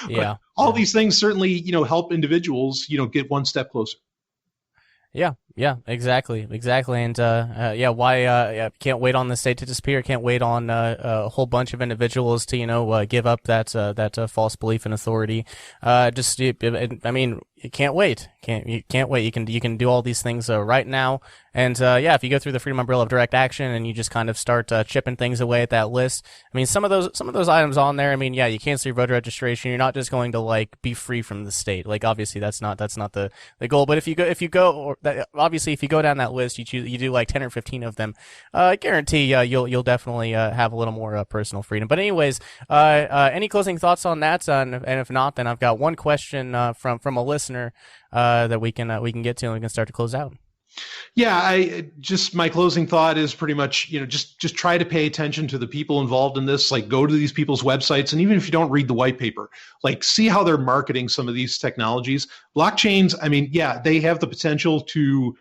yeah, all these things certainly, help individuals, get one step closer. Yeah, exactly. And can't wait on the state to disappear. Can't wait on a whole bunch of individuals to give up that false belief in authority. I mean, you can't wait. You can't wait. You can do all these things right now. And if you go through the Freedom Umbrella of Direct Action and you just kind of start chipping things away at that list. I mean, some of those items on there. I mean, yeah, you cancel your voter registration. You're not just going to be free from the state. Like obviously that's not the goal. But if you go obviously if you go down that list, you do like 10 or 15 of them. I guarantee you'll definitely have a little more personal freedom. But anyways, any closing thoughts on that? And if not, then I've got one question from a listener that we can get to, and we can start to close out. Yeah, my closing thought is pretty much, just try to pay attention to the people involved in this. Like, go to these people's websites, and even if you don't read the white paper, like, see how they're marketing some of these technologies. Blockchains, I mean, yeah, they have the potential to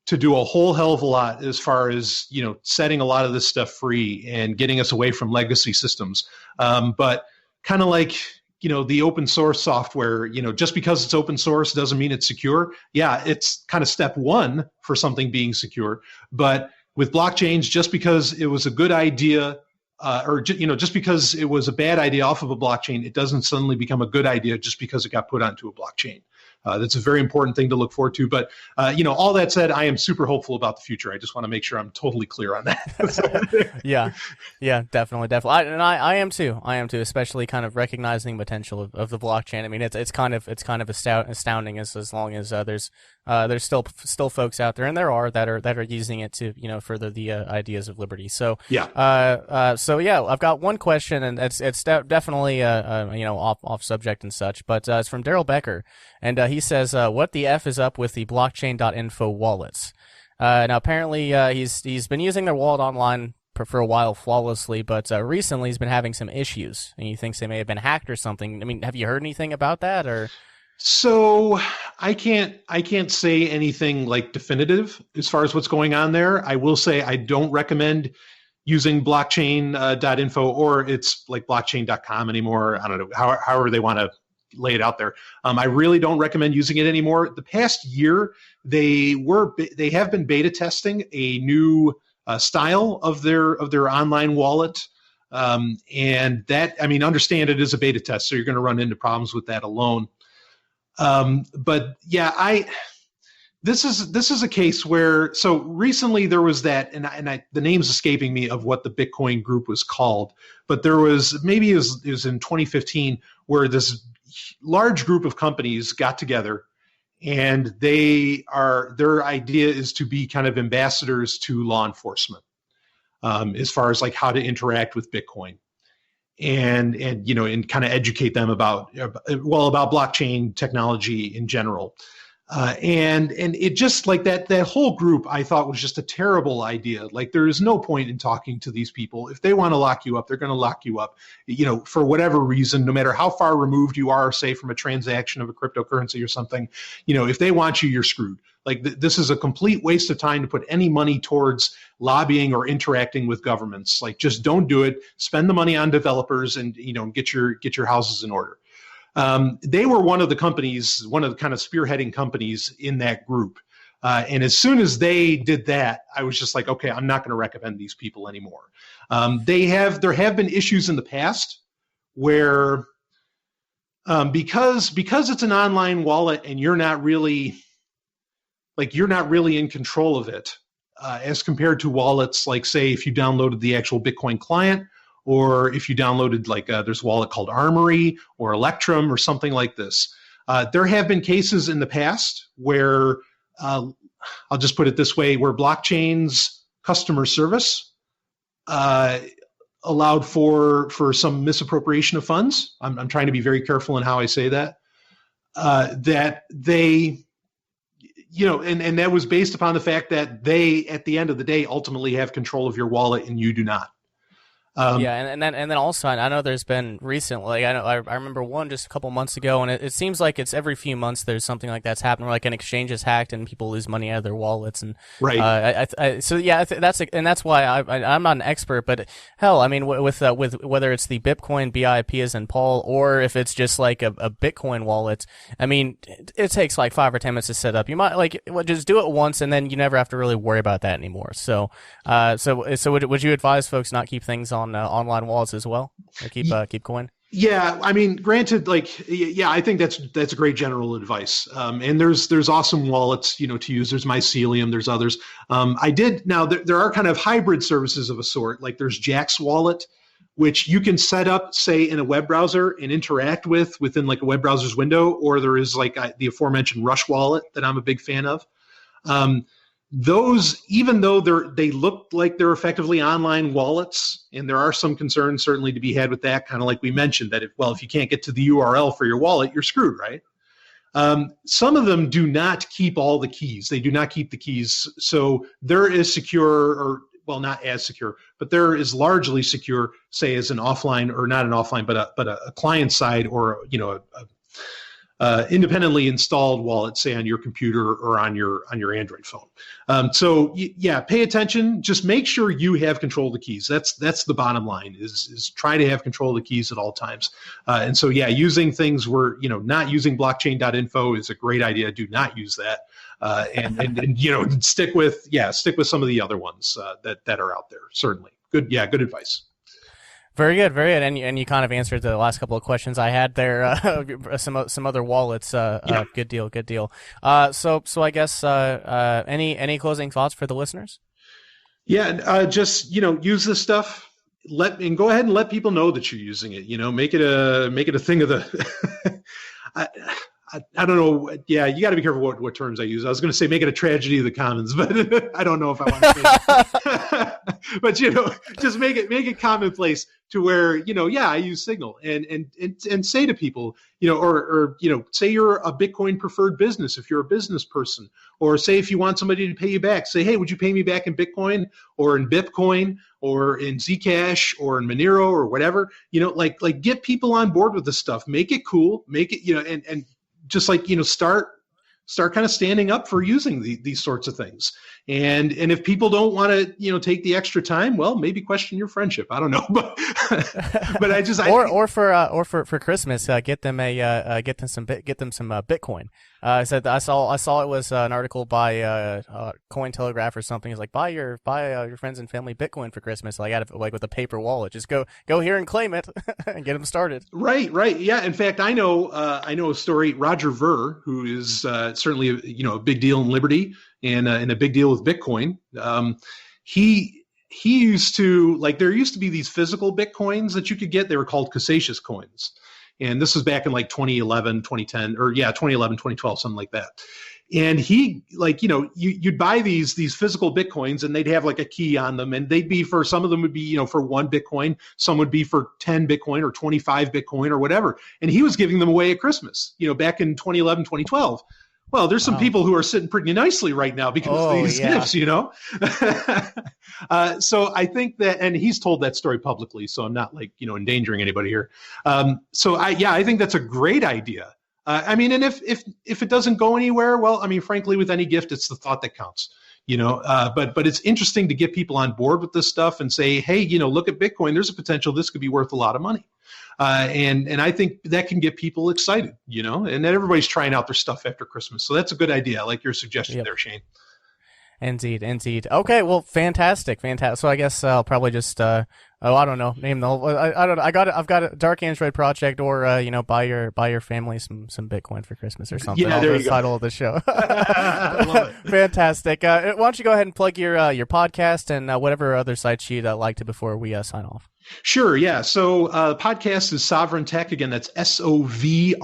do a whole hell of a lot as far as, setting a lot of this stuff free and getting us away from legacy systems. But kind of like, the open source software, just because it's open source doesn't mean it's secure. Yeah, it's kind of step one for something being secure. But with blockchains, just because it was a good idea, just because it was a bad idea off of a blockchain, it doesn't suddenly become a good idea just because it got put onto a blockchain. That's a very important thing to look forward to. But, all that said, I am super hopeful about the future. I just want to make sure I'm totally clear on that. Yeah, definitely. I am too, especially kind of recognizing the potential of the blockchain. I mean, it's kind of astounding as long as there's still folks out there, and there are that are using it to further the ideas of liberty. So I've got one question, and it's definitely off subject and such, but it's from Daryl Becker, and he says, "What the f is up with the blockchain.info wallets?" Now apparently he's been using their wallet online for a while flawlessly, but recently he's been having some issues, and he thinks they may have been hacked or something. I mean, have you heard anything about that, or? So I can't say anything like definitive as far as what's going on there. I will say I don't recommend using blockchain.info or it's like blockchain.com anymore. I don't know, however they want to lay it out there. I really don't recommend using it anymore. The past year, they have been beta testing a new style of their online wallet. And that, I mean, understand it is a beta test, so you're going to run into problems with that alone. But yeah, this is a case where, so recently there was that, and the name's escaping me of what the BipCoin group was called, but there was, maybe it was in 2015, where this large group of companies got together, and their idea is to be kind of ambassadors to law enforcement, as far as like how to interact with Bitcoin. And kind of educate them about blockchain technology in general. And it just like that whole group I thought was just a terrible idea. Like there is no point in talking to these people. If they want to lock you up, they're going to lock you up, for whatever reason, no matter how far removed you are, say from a transaction of a cryptocurrency or something, if they want you, you're screwed. Like this is a complete waste of time to put any money towards lobbying or interacting with governments. Like just don't do it. Spend the money on developers and get your houses in order. They were one of the kind of spearheading companies in that group. And as soon as they did that, I was just like, okay, I'm not going to recommend these people anymore. There have been issues in the past where because it's an online wallet and you're not really in control of it, as compared to wallets like, say, if you downloaded the actual BitCoin client, or if you downloaded there's a wallet called Armory or Electrum or something like this. There have been cases in the past where, I'll just put it this way, where blockchain's customer service allowed for some misappropriation of funds. I'm trying to be very careful in how I say that. That they, and that was based upon the fact that they, at the end of the day, ultimately have control of your wallet and you do not. And then also I know there's been recently, I remember one just a couple months ago, and it seems like it's every few months there's something like that's happening, where like an exchange is hacked and people lose money out of their wallets, and right. That's why I'm not an expert, but hell, I mean with whether it's the BipCoin BIP as in Paul, or if it's just like a Bitcoin wallet, I mean it takes like 5 or 10 minutes to set up. You might just do it once, and then you never have to really worry about that anymore. So would you advise folks not keep things on online wallets as well, or keep coin? Yeah, I mean, granted, I think that's great general advice. And there's awesome wallets, to use. There's Mycelium, there's others. There are kind of hybrid services of a sort. Like there's Jack's Wallet, which you can set up, say, in a web browser and interact within like a web browser's window, or there is like the aforementioned Rush Wallet that I'm a big fan of. Those, even though they look like they're effectively online wallets, and there are some concerns certainly to be had with that, kind of like we mentioned, that if you can't get to the URL for your wallet, you're screwed, right? Some of them do not keep all the keys. They do not keep the keys. So they're as secure, or not as secure, but they're as largely secure, say, as an offline, or not an offline, but a client side, or independently installed wallet, say on your computer or on your Android phone. Pay attention. Just make sure you have control of the keys. That's the bottom line. Is try to have control of the keys at all times. Using things where not using blockchain.info is a great idea. Do not use that. And stick with some of the other ones that are out there. Certainly, good advice. Very good, very good, and you kind of answered the last couple of questions I had there. Some other wallets. Good deal. So I guess any closing thoughts for the listeners? Yeah, just use this stuff. Go ahead and let people know that you're using it. Make it a thing of the. I don't know. Yeah, you got to be careful what terms I use. I was going to say make it a tragedy of the commons, but I don't know if I want to say that. But just make it commonplace to where I use Signal and say to people, or say you're a Bitcoin preferred business if you're a business person, or say if you want somebody to pay you back, say, hey, would you pay me back in Bitcoin or in BipCoin or in Zcash or in Monero or whatever, like get people on board with this stuff, make it cool, make it, and just like, start kind of standing up for using these sorts of things. And if people don't want to, take the extra time, well, maybe question your friendship. I don't know, but for Christmas, get them some Bitcoin. I saw it was an article by Cointelegraph or something. It's like buy your friends and family Bitcoin for Christmas. Like with a paper wallet, just go here and claim it and get them started. Right. Yeah. In fact, I know a story. Roger Ver, who is certainly a big deal in Liberty and a big deal with Bitcoin. He used to, like, there used to be these physical Bitcoins that you could get. They were called Cassatius coins. And this was back in like 2011, 2010, or 2011, 2012, something like that. And he, like, you'd buy these physical Bitcoins and they'd have like a key on them, and they'd be for, some of them would be, for 1 Bitcoin, some would be for 10 Bitcoin or 25 Bitcoin or whatever. And he was giving them away at Christmas, back in 2011, 2012. Well, there's some people who are sitting pretty nicely right now because of these gifts, So I think that, and he's told that story publicly, so I'm not like, endangering anybody here. So I think that's a great idea. And if it doesn't go anywhere, well, frankly, with any gift, it's the thought that counts, but it's interesting to get people on board with this stuff and say, hey, look at Bitcoin. There's a potential this could be worth a lot of money. And I think that can get people excited, and that everybody's trying out their stuff after Christmas. So that's a good idea. I like your suggestion there, Shane. Indeed. Okay, well, fantastic. So I guess I'll probably just, I don't know, name the whole. I don't know. I've got a Dark Android project, or buy your family some Bitcoin for Christmas or something. Yeah, there you go. Title of the show. I love it. Fantastic. Why don't you go ahead and plug your podcast and whatever other sites you'd like to before we sign off. Sure. Yeah. So the podcast is Sovereign Tech. Again, that's SOVRYN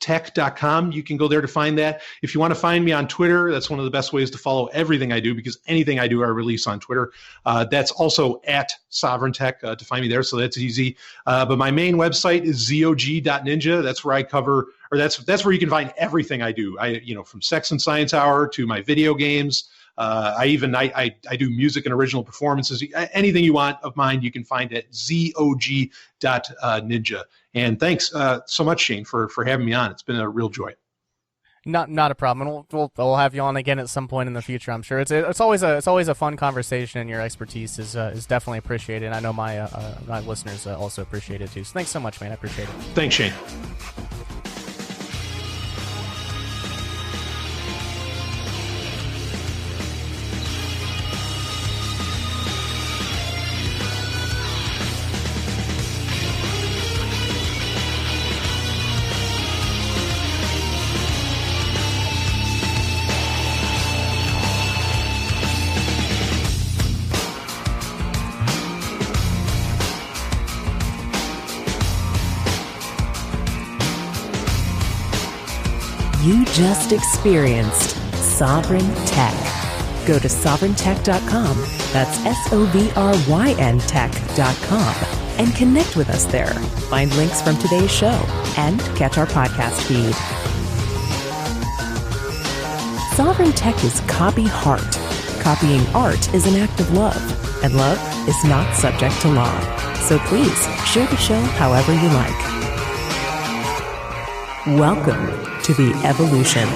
tech.com. You can go there to find that. If you want to find me on Twitter, that's one of the best ways to follow everything I do, because anything I do, I release on Twitter. That's also at Sovereign Tech to find me there. So that's easy. But my main website is zog.ninja. That's where I cover, or that's where you can find everything I do. From Sex and Science Hour to my video games. I do music and original performances. Anything you want of mine, you can find at zog.ninja. And thanks so much, Shane, for having me on. It's been a real joy. Not a problem. We'll have you on again at some point in the future, I'm sure. It's always a fun conversation, and your expertise is definitely appreciated. I know my listeners also appreciate it too. So thanks so much, man. I appreciate it. Thanks, Shane. You just experienced Sovereign Tech. Go to sovereigntech.com, that's SOVRYN tech.com, and connect with us there. Find links from today's show and catch our podcast feed. Sovereign Tech is copy heart. Copying art is an act of love, and love is not subject to law. So please share the show however you like. Welcome to the evolution.